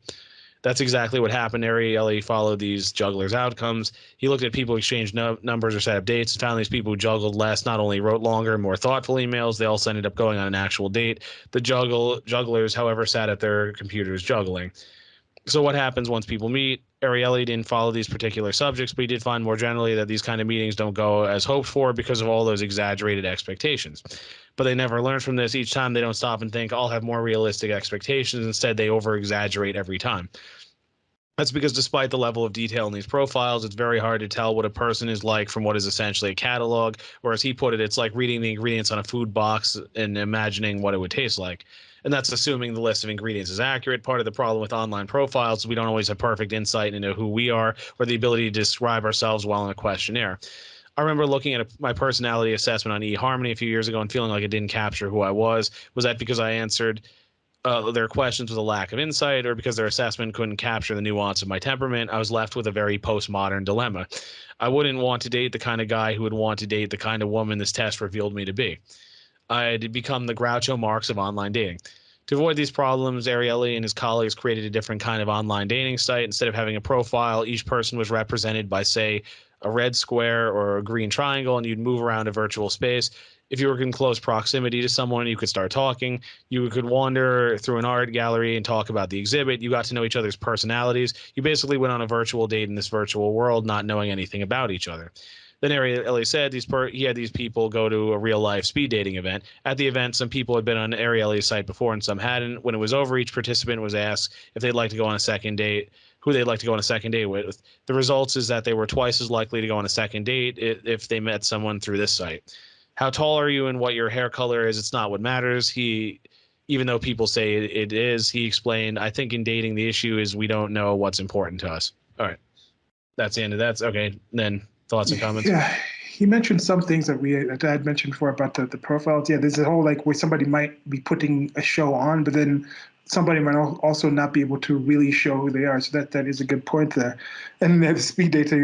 B: That's exactly what happened. Ariely followed these jugglers' outcomes. He looked at people who exchanged numbers or set up dates and found these people who juggled less not only wrote longer and more thoughtful emails, they also ended up going on an actual date. The jugglers, however, sat at their computers juggling. So what happens once people meet? Ariely didn't follow these particular subjects, but he did find more generally that these kind of meetings don't go as hoped for because of all those exaggerated expectations. But they never learn from this. Each time they don't stop and think, I'll have more realistic expectations. Instead, they over-exaggerate every time. That's because despite the level of detail in these profiles, it's very hard to tell what a person is like from what is essentially a catalog, or as he put it, it's like reading the ingredients on a food box and imagining what it would taste like. And that's assuming the list of ingredients is accurate. Part of the problem with online profiles is we don't always have perfect insight into who we are or the ability to describe ourselves well in a questionnaire. I remember looking at my personality assessment on eHarmony a few years ago and feeling like it didn't capture who I was. Was that because I answered their questions with a lack of insight, or because their assessment couldn't capture the nuance of my temperament? I was left with a very postmodern dilemma. I wouldn't want to date the kind of guy who would want to date the kind of woman this test revealed me to be. I'd become the Groucho Marx of online dating. To avoid these problems, Ariely and his colleagues created a different kind of online dating site. Instead of having a profile, each person was represented by, say, a red square or a green triangle, and you'd move around a virtual space. If you were in close proximity to someone, you could start talking. You could wander through an art gallery and talk about the exhibit. You got to know each other's personalities. You basically went on a virtual date in this virtual world, not knowing anything about each other. Then Ariely said he had these people go to a real life speed dating event. At the event, some people had been on Ariely's site before and some hadn't. When it was over, each participant was asked if they'd like to go on a second date, who they'd like to go on a second date with. The results is that they were twice as likely to go on a second date if they met someone through this site. How tall are you and what your hair color is, it's not what matters. Even though people say it is, he explained, I think in dating, the issue is we don't know what's important to us. All right. That's the end of that. Okay. Then thoughts and comments?
A: Yeah, he mentioned some things that I had mentioned before about the profiles. Yeah, there's a whole like where somebody might be putting a show on, but then somebody might also not be able to really show who they are. So that is a good point there. And then the speed data,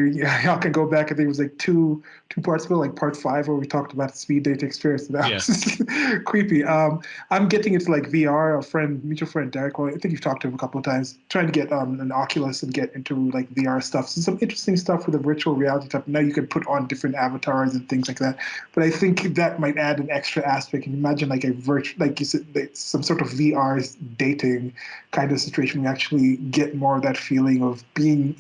A: y'all can go back. I think it was like two parts ago, like part 5, where we talked about the speed data experience. That was creepy. I'm getting into like VR. Mutual friend Derek, I think you've talked to him a couple of times, trying to get an Oculus and get into like VR stuff. So some interesting stuff with the virtual reality type. Now you can put on different avatars and things like that. But I think that might add an extra aspect. And imagine like a virtual, like you said, some sort of VR dating kind of situation. We actually get more of that feeling of being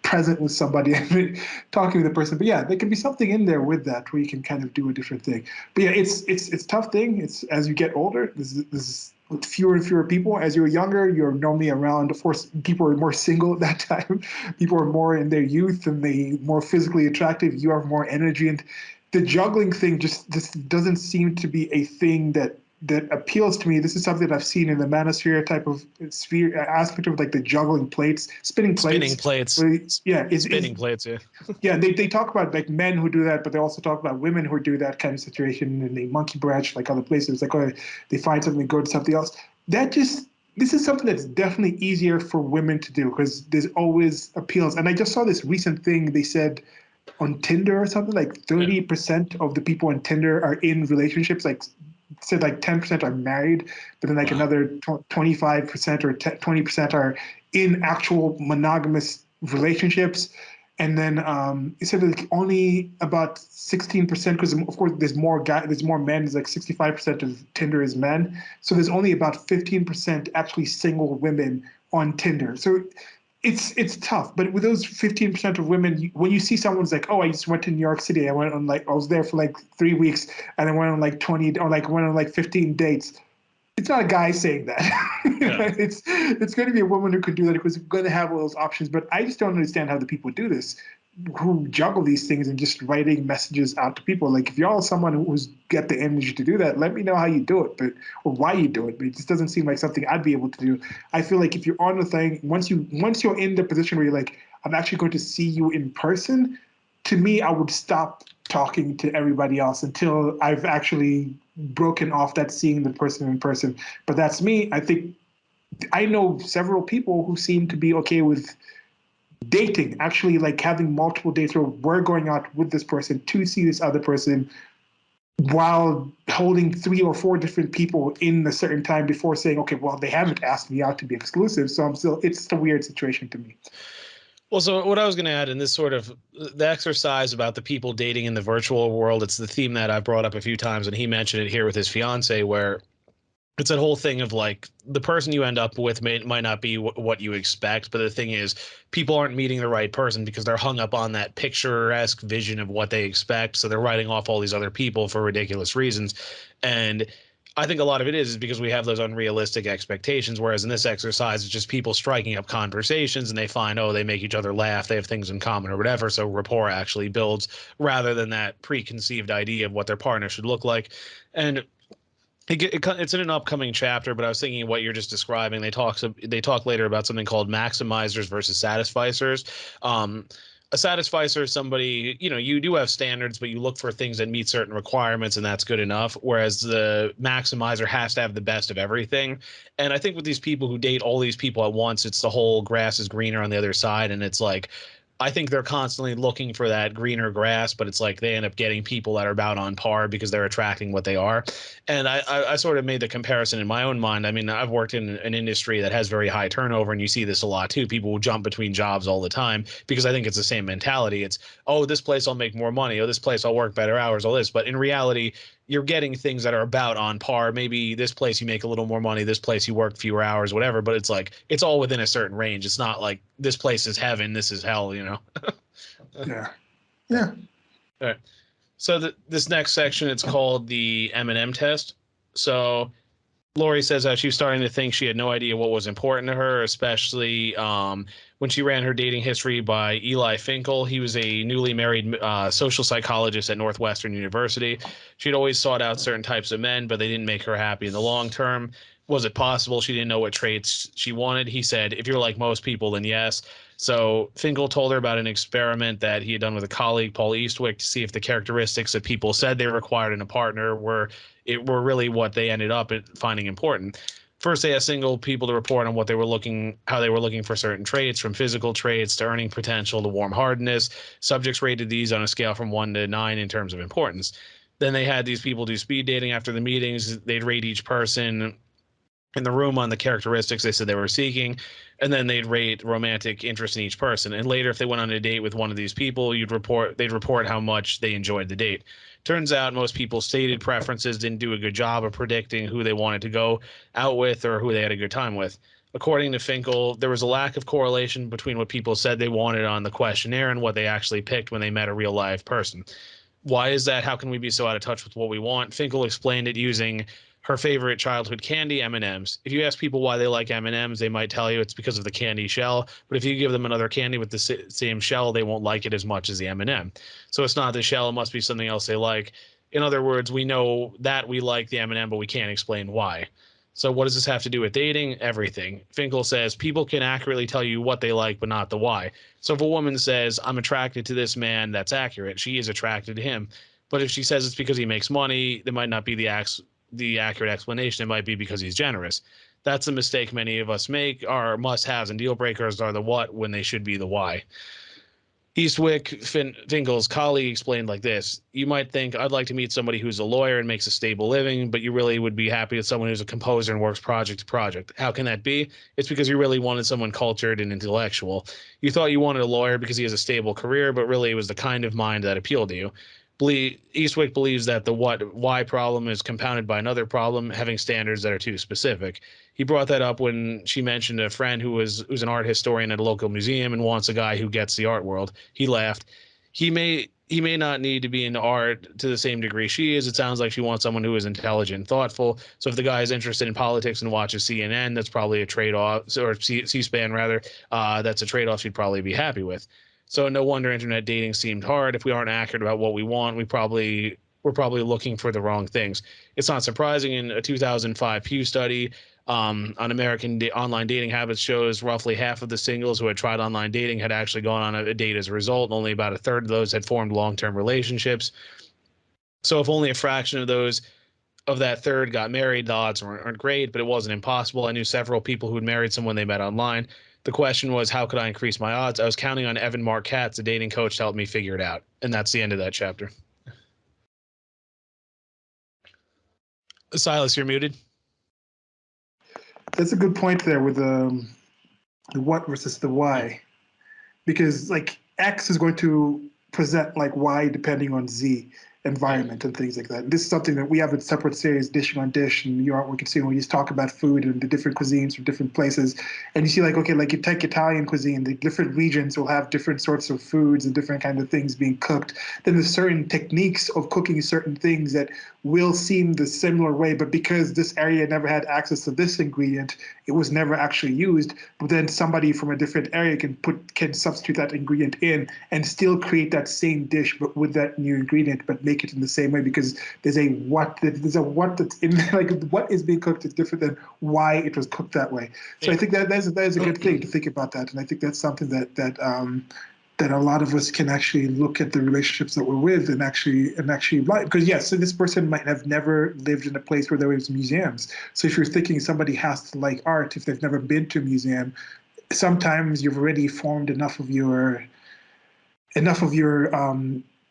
A: present with somebody and talking with the person. But yeah, there can be something in there with that where you can kind of do a different thing. But yeah, it's a tough thing. It's as you get older, this is with fewer and fewer people. As you're younger, you're normally around. Of course, people are more single at that time. People are more in their youth and they more physically attractive. You have more energy, and the juggling thing just doesn't seem to be a thing that that appeals to me. This is something that I've seen in the manosphere type of sphere aspect of like the juggling plates, spinning plates.
B: Spinning plates.
A: Yeah,
B: Spinning plates, yeah.
A: Yeah, they talk about like men who do that, but they also talk about women who do that kind of situation, and they monkey branch like other places. Like, oh, they find something, go to something else. That just This is something that's definitely easier for women to do because there's always appeals. And I just saw this recent thing. They said on Tinder or something like
B: Yeah.
A: 30% of the people on Tinder are in relationships. Like said like 10% are married, but then like
B: Wow.
A: another 25% or 20% are in actual monogamous relationships. And then it said like only about 16%, because of course there's more men. There's like 65% of Tinder is men, so there's only about 15% actually single women on Tinder. So it's tough. But with those 15% of women, when you see someone's like, oh, I just went to New York City, I was there for like 3 weeks, and I went on like 20 or like went on like 15 dates. It's not a guy saying that.
B: Yeah.
A: It's going to be a woman who could do that because we're going to have all those options. But I just don't understand how the people do this, who juggle these things and just writing messages out to people. Like if y'all someone who's got the energy to do that, let me know how you do it, but or why you do it. But it just doesn't seem like something I'd be able to do. I feel like if you're on the thing, once you're in the position where you're like, I'm actually going to see you in person, to me, I would stop talking to everybody else until I've actually broken off that seeing the person in person. But that's me. I think I know several people who seem to be okay with dating, actually like having multiple dates where we're going out with this person to see this other person while holding 3 or 4 different people in a certain time before saying, okay, well, they haven't asked me out to be exclusive. So it's a weird situation to me.
B: Well, so what I was going to add in this sort of the exercise about the people dating in the virtual world, it's the theme that I brought up a few times, and he mentioned it here with his fiance, where it's that whole thing of like the person you end up with might not be what you expect, but the thing is, people aren't meeting the right person because they're hung up on that picturesque vision of what they expect. So they're writing off all these other people for ridiculous reasons. And I think a lot of it is because we have those unrealistic expectations. Whereas in this exercise, it's just people striking up conversations and they find, oh, they make each other laugh, they have things in common or whatever. So rapport actually builds rather than that preconceived idea of what their partner should look like. And it's in an upcoming chapter, but I was thinking what you're just describing. They talk later about something called maximizers versus satisficers. A satisficer is somebody, you do have standards, but you look for things that meet certain requirements, and that's good enough. Whereas the maximizer has to have the best of everything. And I think with these people who date all these people at once, it's the whole grass is greener on the other side, and it's like I think they're constantly looking for that greener grass, but it's like they end up getting people that are about on par because they're attracting what they are. And I sort of made the comparison in my own mind. I mean, I've worked in an industry that has very high turnover, and you see this a lot too. People will jump between jobs all the time because I think it's the same mentality. It's, oh, this place I'll make more money. Oh, this place I'll work better hours, all this. But in reality, you're getting things that are about on par. Maybe this place you make a little more money, this place you work fewer hours, whatever, but it's like it's all within a certain range. It's not like this place is heaven, this is hell.
A: Yeah.
B: Yeah.
A: Yeah.
B: All right. So this next section, it's called the Eminem Test. So Lori says that she was starting to think she had no idea what was important to her, especially when she ran her dating history by Eli Finkel. He was a newly married social psychologist at Northwestern University. She'd always sought out certain types of men, but they didn't make her happy in the long term. Was it possible she didn't know what traits she wanted? He said, if you're like most people, then yes. So Finkel told her about an experiment that he had done with a colleague, Paul Eastwick, to see if the characteristics that people said they required in a partner were really what they ended up finding important. First, they asked single people to report on how they were looking for certain traits, from physical traits to earning potential to warm-heartedness. Subjects rated these on a scale from 1 to 9 in terms of importance. Then they had these people do speed dating after the meetings. They'd rate each person in the room on the characteristics they said they were seeking, and then they'd rate romantic interest in each person. And later, if they went on a date with one of these people, they'd report how much they enjoyed the date. Turns out most people's stated preferences didn't do a good job of predicting who they wanted to go out with or who they had a good time with. According to Finkel, there was a lack of correlation between what people said they wanted on the questionnaire and what they actually picked when they met a real live person. Why is that? How can we be so out of touch with what we want? Finkel explained it using her favorite childhood candy, M&Ms. If you ask people why they like M&Ms, they might tell you it's because of the candy shell. But if you give them another candy with the same shell, they won't like it as much as the M&M. So it's not the shell; it must be something else they like. In other words, we know that we like the Eminem, but we can't explain why. So what does this have to do with dating? Everything. Finkel says people can accurately tell you what they like, but not the why. So if a woman says, I'm attracted to this man, that's accurate. She is attracted to him. But if she says it's because he makes money, that might not be the accurate explanation. It might be because he's generous. That's a mistake many of us make. Our must-haves and deal breakers are the what when they should be the why. Eastwick, Finkel's colleague, explained like this. You might think, I'd like to meet somebody who's a lawyer and makes a stable living, but you really would be happy with someone who's a composer and works project to project. How can that be? It's because you really wanted someone cultured and intellectual. You thought you wanted a lawyer because he has a stable career, but really it was the kind of mind that appealed to you. Eastwick believes that the why problem is compounded by another problem, having standards that are too specific. He brought that up when she mentioned a friend who's an art historian at a local museum and wants a guy who gets the art world. He laughed. He may not need to be into art to the same degree she is. It sounds like she wants someone who is intelligent and thoughtful. So if the guy is interested in politics and watches CNN, that's probably a trade-off, or C-SPAN rather. That's a trade-off she'd probably be happy with. So no wonder internet dating seemed hard. If we aren't accurate about what we want, we're probably looking for the wrong things. It's not surprising. In a 2005 Pew study on American online dating habits shows roughly half of the singles who had tried online dating had actually gone on a date as a result. Only about a third of those had formed long-term relationships. So if only a fraction of that third got married, the odds aren't great, but it wasn't impossible. I knew several people who'd married someone they met online. The question was, how could I increase my odds? I was counting on Evan Marquette, a dating coach, to help me figure it out. And that's the end of that chapter. Silas, you're muted.
A: That's a good point there with the what versus the why, because like X is going to present like Y depending on Z environment and things like that. And this is something that we have a separate series, Dishing on Dish, and your artwork and seeing where you just talk about food and the different cuisines from different places. And you see like, okay, like you take Italian cuisine, the different regions will have different sorts of foods and different kind of things being cooked. Then there's certain techniques of cooking certain things that will seem the similar way, but because this area never had access to this ingredient, it was never actually used. But then somebody from a different area can substitute that ingredient in and still create that same dish, but with that new ingredient, but make it in the same way, because there's a what that's in like what is being cooked is different than why it was cooked that way. So I think that is a good thing to think about that, and I think that's something that a lot of us can actually look at the relationships that we're with and actually like, because yes, so this person might have never lived in a place where there was museums. So if you're thinking somebody has to like art, if they've never been to a museum, sometimes you've already formed enough of your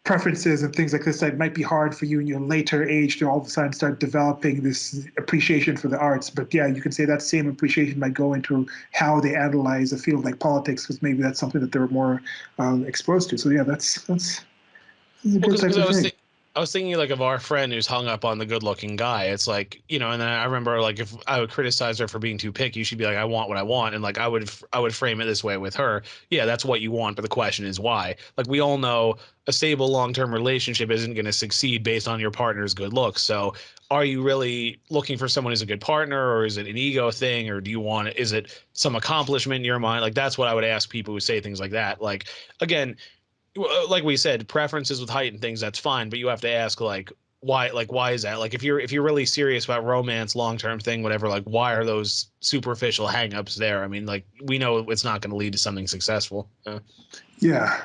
A: preferences and things like this that it might be hard for you in your later age to all of a sudden start developing this appreciation for the arts. But yeah, you can say that same appreciation might go into how they analyze a field like politics, because maybe that's something that they're more exposed to. So yeah, that's a good type of thing.
B: I was thinking like of our friend who's hung up on the good looking guy. It's like, and then I remember like if I would criticize her for being too picky, she'd be like, I want what I want. And like I would frame it this way with her. Yeah, that's what you want, but the question is why. Like we all know a stable long-term relationship isn't going to succeed based on your partner's good looks. So are you really looking for someone who's a good partner, or is it an ego thing, or is it some accomplishment in your mind? Like that's what I would ask people who say things like that. Like, again, like we said, preferences with height and things, that's fine, but you have to ask why is that? Like if you're really serious about romance, long-term thing, whatever, like why are those superficial hangups there? I mean, like we know it's not going to lead to something successful.
A: Yeah.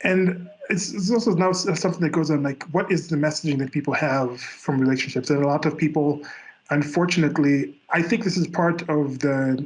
A: And it's also now something that goes on, like, what is the messaging that people have from relationships? And a lot of people, unfortunately, I think this is part of the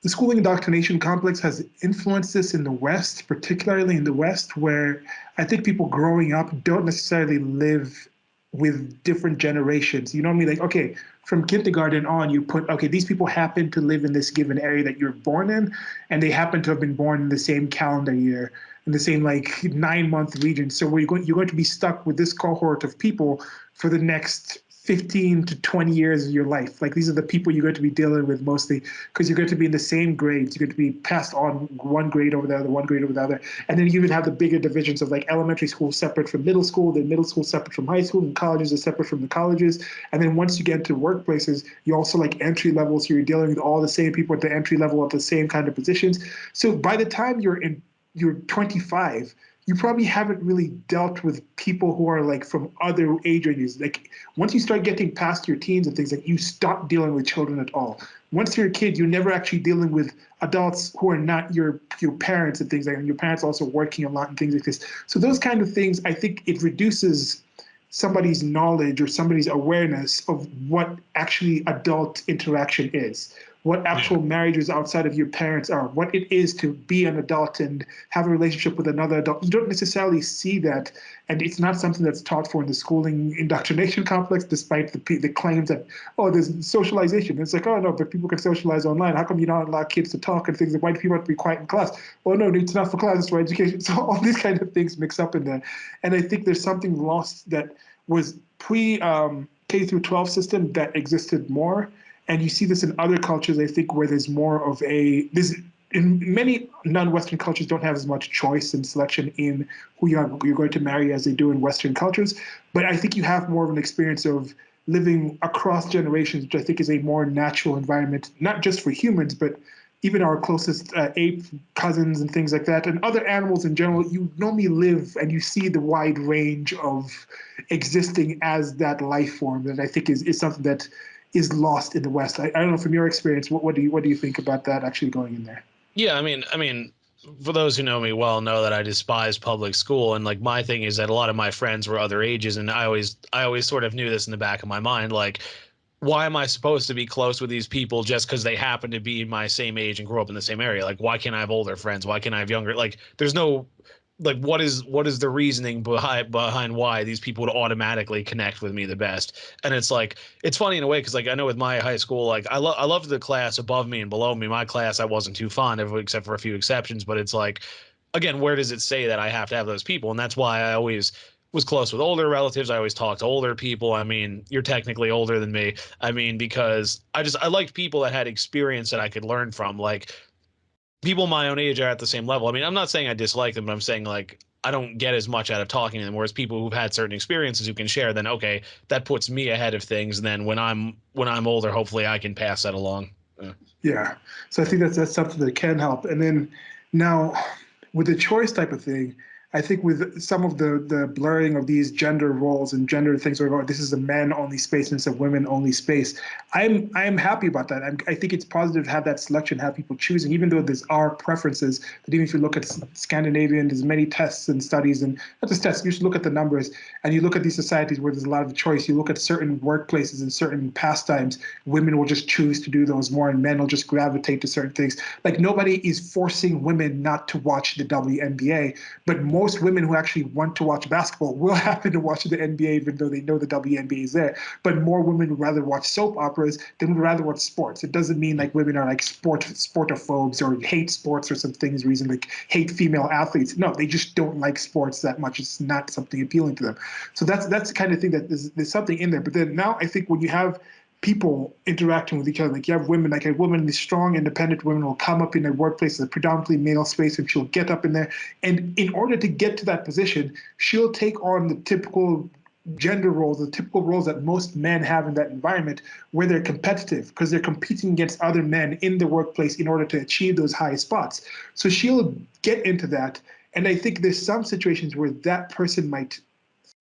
A: schooling indoctrination complex has influenced this in the West, particularly in the West, where I think people growing up don't necessarily live with different generations. You know what I mean? Like, okay, from kindergarten on, you put, okay, these people happen to live in this given area that you're born in, and they happen to have been born in the same calendar year, in the same like 9-month region. So you're going to be stuck with this cohort of people for the next 15 to 20 years of your life. Like these are the people you're going to be dealing with mostly, because you're going to be in the same grades. You're going to be passed on one grade over the other, one grade over the other. And then you even have the bigger divisions of like elementary school separate from middle school, then middle school separate from high school, and colleges are separate from the colleges. And then once you get into workplaces, you also like entry level. So you're dealing with all the same people at the entry level at the same kind of positions. So by the time you're 25, you probably haven't really dealt with people who are like from other age ranges. Like once you start getting past your teens and things, like you stop dealing with children at all. Once you're a kid, you're never actually dealing with adults who are not your parents and things like that. And your parents also working a lot and things like this. So those kind of things, I think it reduces somebody's knowledge or somebody's awareness of what actually adult interaction is, what actual marriages outside of your parents are, what it is to be an adult and have a relationship with another adult. You don't necessarily see that, and it's not something that's taught for in the schooling indoctrination complex, despite the claims that, oh, there's socialization. It's like, oh, no, but people can socialize online. How come you don't allow kids to talk and things? Like, why do people have to be quiet in class? Oh, no, it's not for class, it's for education. So all these kind of things mix up in there. And I think there's something lost that was pre K through 12 system that existed more. And you see this in other cultures, I think, where there's more of this in many non-Western cultures don't have as much choice and selection in who you're going to marry as they do in Western cultures. But I think you have more of an experience of living across generations, which I think is a more natural environment, not just for humans, but even our closest ape cousins and things like that, and other animals in general. You normally live and you see the wide range of existing as that life form that I think is something that is lost in the West. I don't know, from your experience, what do you think about that actually going in there?
B: Yeah, I mean, for those who know me well, know that I despise public school, and like my thing is that a lot of my friends were other ages, and I always sort of knew this in the back of my mind, like, why am I supposed to be close with these people just because they happen to be my same age and grew up in the same area? Like, why can't I have older friends? Why can't I have younger? Like, there's no, like, what is the reasoning behind why these people would automatically connect with me the best? And it's like, it's funny in a way because, like, I know with my high school, like, I loved the class above me and below me. My class I wasn't too fond of, except for a few exceptions. But it's like, again, where does it say that I have to have those people? And that's why I always was close with older relatives. I always talked to older people. I mean, you're technically older than me. I mean, because I liked people that had experience that I could learn from. Like, people my own age are at the same level. I mean, I'm not saying I dislike them, but I'm saying, like, I don't get as much out of talking to them. Whereas people who've had certain experiences who can share, then okay, that puts me ahead of things. And then when I'm older, hopefully I can pass that along. Yeah.
A: Yeah. So I think that's something that can help. And then now with the choice type of thing, I think with some of the blurring of these gender roles and gender things, where this is a men only space instead of women only space, I'm happy about that. I think it's positive to have that selection, have people choosing, even though there's our preferences. But even if you look at Scandinavian, there's many tests and studies, and not just tests. You should look at the numbers, and you look at these societies where there's a lot of choice. You look at certain workplaces and certain pastimes, women will just choose to do those more, and men will just gravitate to certain things. Like nobody is forcing women not to watch the WNBA, but most women who actually want to watch basketball will happen to watch the NBA even though they know the WNBA is there. But more women would rather watch soap operas than would rather watch sports. It doesn't mean like women are like sportophobes or hate sports or some things reason like hate female athletes. No, they just don't like sports that much. It's not something appealing to them. So that's the kind of thing that there's something in there. But then now I think when you have people interacting with each other. Like you have women, like a woman, the strong, independent women will come up in a workplace, a predominantly male space, and she'll get up in there. And in order to get to that position, she'll take on the typical gender roles, the typical roles that most men have in that environment where they're competitive because they're competing against other men in the workplace in order to achieve those high spots. So she'll get into that. And I think there's some situations where that person might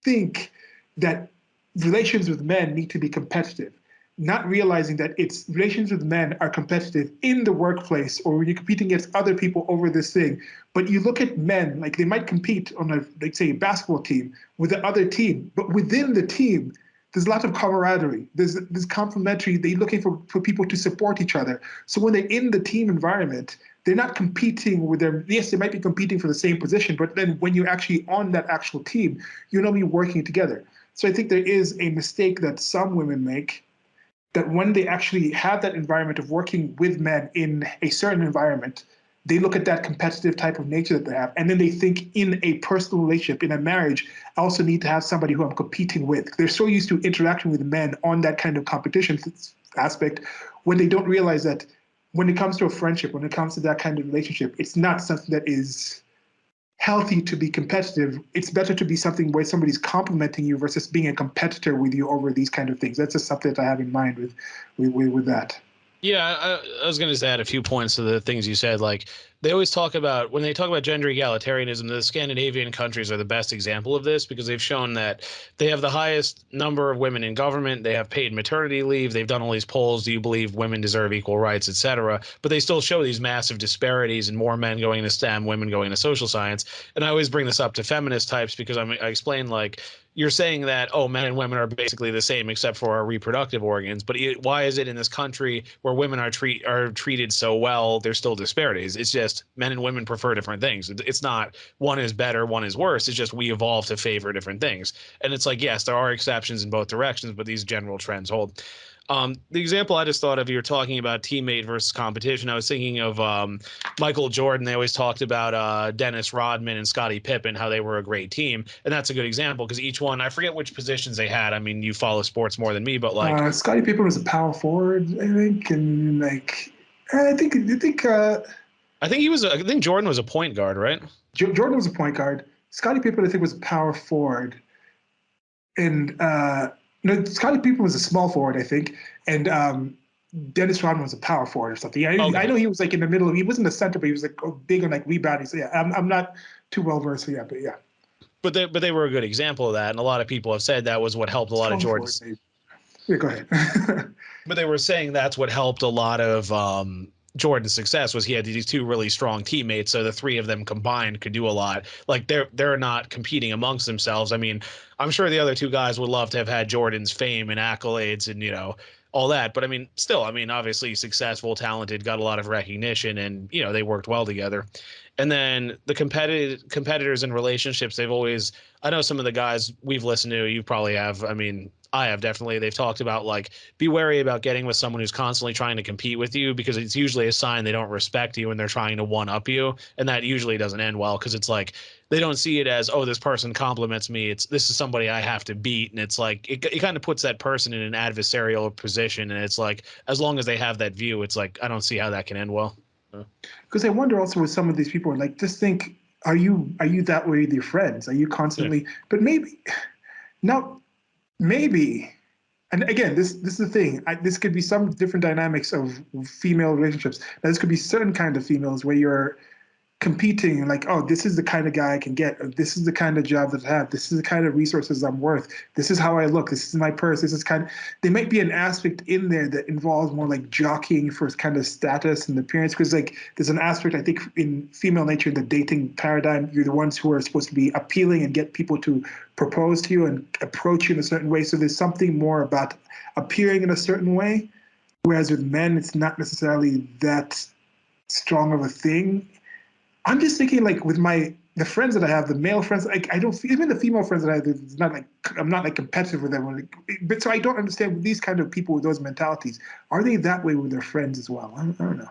A: think that relations with men need to be competitive, not realizing that it's relations with men are competitive in the workplace or when you're competing against other people over this thing. But you look at men, like they might compete on a, like say, a basketball team with the other team, but within the team, there's a lot of camaraderie. There's complementary. They're looking for people to support each other. So when they're in the team environment, they're not competing with them. Yes, they might be competing for the same position, but then when you're actually on that actual team, you're not be working together. So I think there is a mistake that some women make that when they actually have that environment of working with men in a certain environment, they look at that competitive type of nature that they have, and then they think in a personal relationship, in a marriage, I also need to have somebody who I'm competing with. They're so used to interacting with men on that kind of competition aspect when they don't realize that when it comes to a friendship, when it comes to that kind of relationship, it's not something that is healthy to be competitive. It's better to be something where somebody's complimenting you versus being a competitor with you over these kind of things. That's just something that I have in mind with that.
B: Yeah, I was going to add a few points to the things you said. Like, they always talk about when they talk about gender egalitarianism, the Scandinavian countries are the best example of this because they've shown that they have the highest number of women in government. They have paid maternity leave. They've done all these polls. Do you believe women deserve equal rights, etc.? But they still show these massive disparities and more men going into STEM, women going into social science. And I always bring this up to feminist types because I explain like you're saying that, oh, men and women are basically the same except for our reproductive organs. But why is it in this country where women are treated so well, there's still disparities? It's just men and women prefer different things. It's not one is better, one is worse. It's just we evolve to favor different things. And it's like, yes, there are exceptions in both directions, but these general trends hold. The example I just thought of, you're talking about teammate versus competition. I was thinking of Michael Jordan. They always talked about Dennis Rodman and Scottie Pippen, how they were a great team. And that's a good example because each one, I forget which positions they had. I mean, you follow sports more than me, but like
A: Scottie Pippen was a power forward, I think, and like
B: I think he was. I think Jordan was a point guard, right?
A: Jordan was a point guard. Scottie Pippen, I think, was a power forward, and no, Scottie Pippen was a small forward, I think, and Dennis Rodman was a power forward or something. Yeah,
B: Okay.
A: I know he was like in the middle. He wasn't a center, but he was like big on like rebounding. So yeah, I'm not too well versed for that, but yeah.
B: But they were a good example of that, and a lot of people have said that was what helped a lot of Jordan's.
A: Yeah, go ahead.
B: But they were saying that's what helped a lot of Jordan's success was he had these two really strong teammates, so the three of them combined could do a lot. Like they're not competing amongst themselves. I mean, I'm sure the other two guys would love to have had Jordan's fame and accolades and all that, but I mean, still, I mean, obviously successful, talented, got a lot of recognition, and they worked well together. And then the competitors and relationships, they've always, I know some of the guys we've listened to, you probably have. I mean, I have definitely. They've talked about like be wary about getting with someone who's constantly trying to compete with you because it's usually a sign they don't respect you and they're trying to one up you, and that usually doesn't end well because it's like they don't see it as, oh, this person compliments me. This is somebody I have to beat, and it's like it kind of puts that person in an adversarial position, and it's like as long as they have that view, it's like I don't see how that can end well.
A: Because I wonder also with some of these people, like just think, are you that way with your friends? Are you constantly? Yeah. But maybe, no, maybe. And again, this is the thing. This could be some different dynamics of female relationships. Now, this could be certain kind of females where you're competing like, oh, this is the kind of guy I can get. Or this is the kind of job that I have. This is the kind of resources I'm worth. This is how I look. This is my purse. This is there might be an aspect in there that involves more like jockeying for kind of status and appearance. Because like there's an aspect, I think, in female nature, in the dating paradigm, you're the ones who are supposed to be appealing and get people to propose to you and approach you in a certain way. So there's something more about appearing in a certain way. Whereas with men, it's not necessarily that strong of a thing. I'm just thinking like with the friends that I have, the male friends, like I don't even the female friends that I have, it's not like I'm not like competitive with them. But so I don't understand these kind of people with those mentalities. Are they that way with their friends as well? I don't know.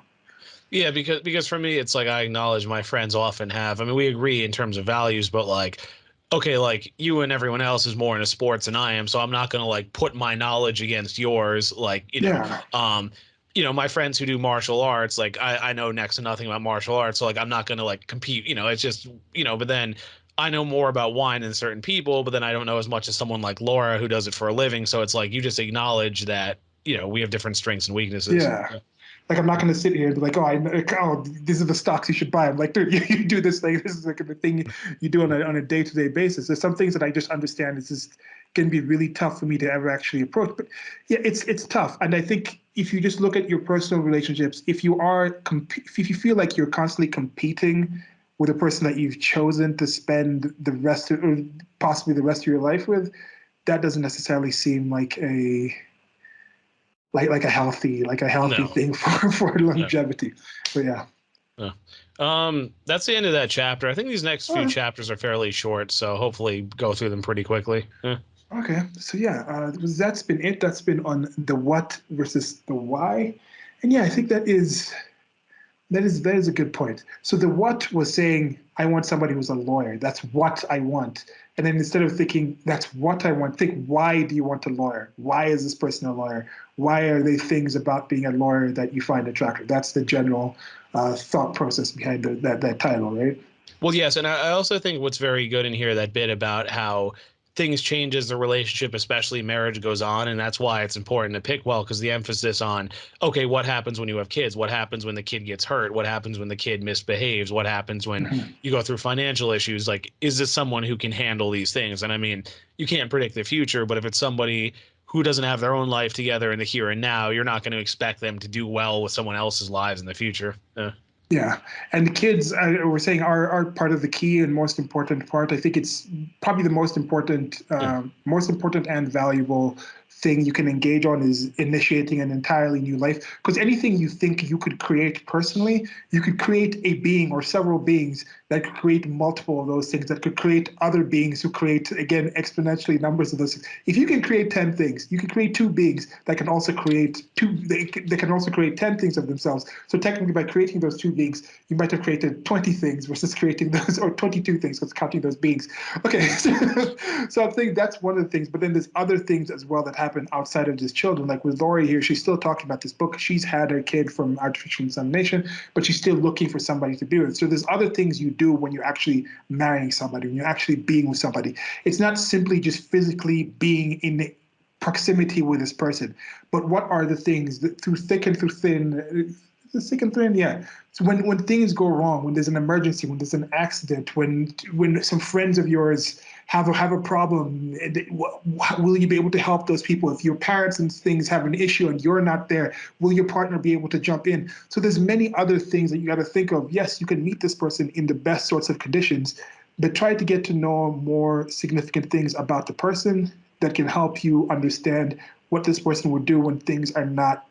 B: Yeah, because for me, it's like I acknowledge my friends often have. I mean, we agree in terms of values, but like, okay, like you and everyone else is more into sports than I am, so I'm not gonna like put my knowledge against yours. Like,
A: Yeah.
B: My friends who do martial arts, like I know next to nothing about martial arts, so like I'm not gonna like compete. It's just but then I know more about wine than certain people, but then I don't know as much as someone like Laura who does it for a living. So it's like you just acknowledge that we have different strengths and weaknesses.
A: Yeah. Like I'm not going to sit here and be like, oh, these are the stocks you should buy. I'm like, dude, you do this thing. This is like the thing you do on a day-to-day basis. There's some things that I just understand. It's just going to be really tough for me to ever actually approach. But yeah, it's tough. And I think if you just look at your personal relationships, if you feel like you're constantly competing with a person that you've chosen to spend possibly the rest of your life with, that doesn't necessarily seem like a healthy
B: No.
A: thing for longevity. But yeah.
B: That's the end of that chapter. I think these next few chapters are fairly short, so hopefully go through them pretty quickly.
A: Okay, so yeah, that's been it. That's been on the what versus the why, and yeah, I think that is a good point. So the what was saying, I want somebody who's a lawyer. That's what I want. And then instead of thinking that's what I want, think why do you want a lawyer? Why is this person a lawyer? Why are they things about being a lawyer that you find attractive? That's the general thought process behind that title, right?
B: Well, yes, and I also think what's very good in here, that bit about how things change as the relationship, especially marriage, goes on. And that's why it's important to pick well, because the emphasis on, okay, what happens when you have kids? What happens when the kid gets hurt? What happens when the kid misbehaves? What happens when
A: Mhm.
B: you go through financial issues? Like, is this someone who can handle these things? And I mean, you can't predict the future, but if it's somebody who doesn't have their own life together in the here and now, you're not going to expect them to do well with someone else's lives in the future.
A: Yeah, and the kids, we're saying, are part of the key and most important part. I think it's probably the
B: Yeah.
A: most important and valuable thing you can engage on is initiating an entirely new life. Because anything you think you could create personally, you could create a being or several beings that could create multiple of those things, that could create other beings who create, again, exponentially numbers of those things. If you can create 10 things, you can create two beings that can also create they can also create 10 things of themselves. So technically, by creating those two beings, you might have created 20 things versus creating those, or 22 things, because counting those beings. Okay, so I think that's one of the things. But then there's other things as well that happen outside of just children. Like with Lori here, she's still talking about this book. She's had her kid from artificial insemination, but she's still looking for somebody to do it. So there's other things you do when you're actually marrying somebody, when you're actually being with somebody. It's not simply just physically being in the proximity with this person, but what are the things that through thick and through thin, thick and thin, yeah. So when things go wrong, when there's an emergency, when there's an accident, when some friends of yours have a problem, will you be able to help those people? If your parents and things have an issue and you're not there, will your partner be able to jump in? So there's many other things that you got to think of. Yes, you can meet this person in the best sorts of conditions, but try to get to know more significant things about the person that can help you understand what this person would do when things are not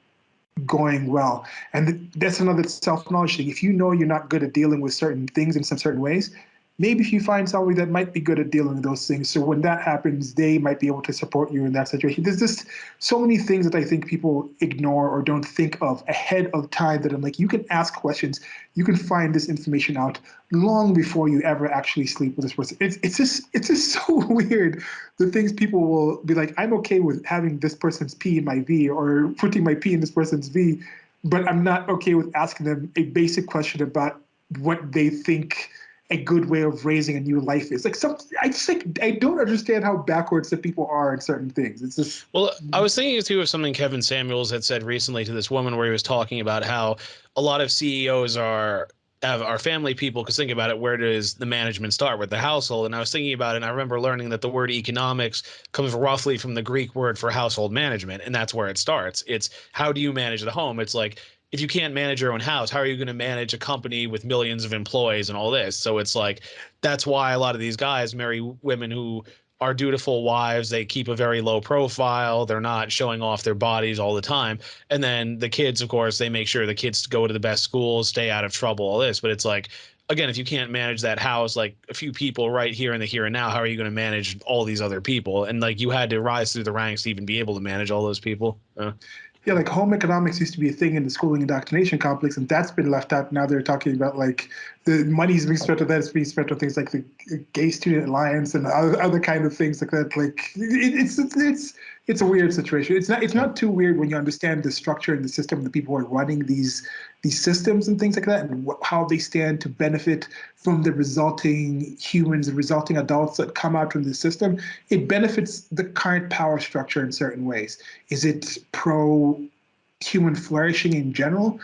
A: going well. And that's another self-knowledge thing. If you know you're not good at dealing with certain things in some certain ways, maybe if you find somebody that might be good at dealing with those things, so when that happens, they might be able to support you in that situation. There's just so many things that I think people ignore or don't think of ahead of time that I'm like, you can ask questions, you can find this information out long before you ever actually sleep with this person. It's just so weird the things people will be like, I'm okay with having this person's P in my V or putting my P in this person's V, but I'm not okay with asking them a basic question about what they think a good way of raising a new life is. Like I just like I don't understand how backwards that people are in certain things. It's just
B: Well, I was thinking too of something Kevin Samuels had said recently to this woman, where he was talking about how a lot of CEOs are family people. Because think about it, where does the management start? With the household. And I was thinking about it, and I remember learning that the word economics comes roughly from the Greek word for household management, and that's where it starts. It's how do you manage the home? It's like, if you can't manage your own house, how are you going to manage a company with millions of employees and all this? So it's like, that's why a lot of these guys marry women who are dutiful wives. They keep a very low profile. They're not showing off their bodies all the time. And then the kids, of course, they make sure the kids go to the best schools, stay out of trouble, all this. But it's like, again, if you can't manage that house, like a few people right here in the here and now, how are you going to manage all these other people? And like, you had to rise through the ranks to even be able to manage all those people.
A: yeah, like home economics used to be a thing in the schooling indoctrination complex, and that's been left out. Now they're talking about like the money's being spent on that, it's being spent on things like the Gay Student Alliance and other kind of things like that. Like it's a weird situation. It's not too weird when you understand the structure and the system, the people who are running these systems and things like that, and how they stand to benefit from the resulting humans, the resulting adults that come out from the system. It benefits the current power structure in certain ways. Is it pro human flourishing in general?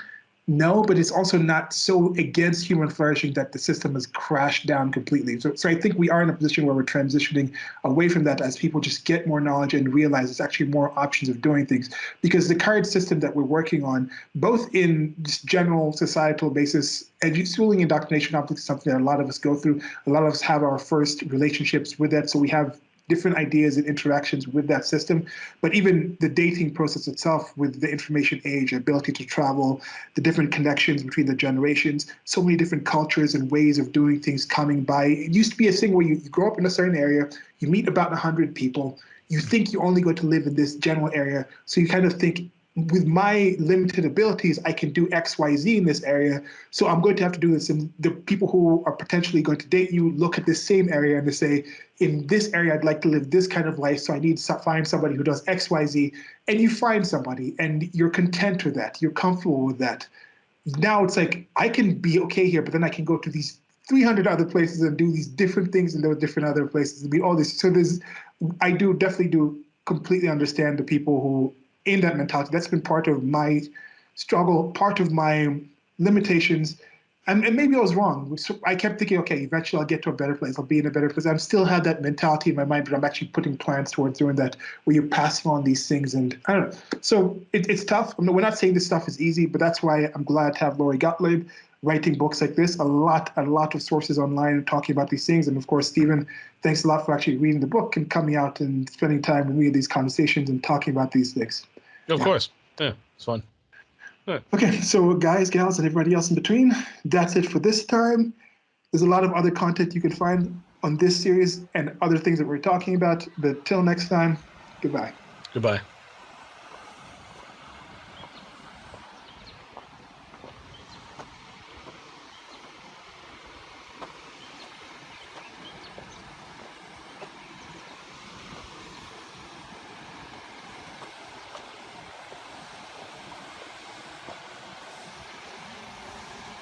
A: No, but it's also not so against human flourishing that the system has crashed down completely. So I think we are in a position where we're transitioning away from that as people just get more knowledge and realize there's actually more options of doing things. Because the current system that we're working on, both in just general societal basis, schooling indoctrination obviously is something that a lot of us go through. A lot of us have our first relationships with that, so we have different ideas and interactions with that system. But even the dating process itself, with the information age, ability to travel, the different connections between the generations, so many different cultures and ways of doing things coming by. It used to be a thing where you grow up in a certain area, you meet about 100 people, you think you're only going to live in this general area, so you kind of think, with my limited abilities, I can do X, Y, Z in this area. So I'm going to have to do this. And the people who are potentially going to date you look at this same area and they say, in this area, I'd like to live this kind of life. So I need to find somebody who does X, Y, Z. And you find somebody and you're content with that. You're comfortable with that. Now it's like, I can be okay here, but then I can go to these 300 other places and do these different things in those different other places and be all this. So I definitely do completely understand the people who in that mentality. That's been part of my struggle, part of my limitations. And maybe I was wrong. So I kept thinking, okay, eventually I'll get to a better place. I'll be in a better place. I still have that mentality in my mind, but I'm actually putting plans towards doing that, where you're passing on these things. And I don't know. So it's tough. We're not saying this stuff is easy, but that's why I'm glad to have Lori Gottlieb writing books like this. A lot of sources online talking about these things. And of course, Stephen, thanks a lot for actually reading the book and coming out and spending time with me in these conversations and talking about these things.
B: Of course. Yeah, it's fun.
A: Right. Okay, so guys, gals, and everybody else in between, that's it for this time. There's a lot of other content you can find on this series and other things that we're talking about. But till next time, goodbye.
B: Goodbye.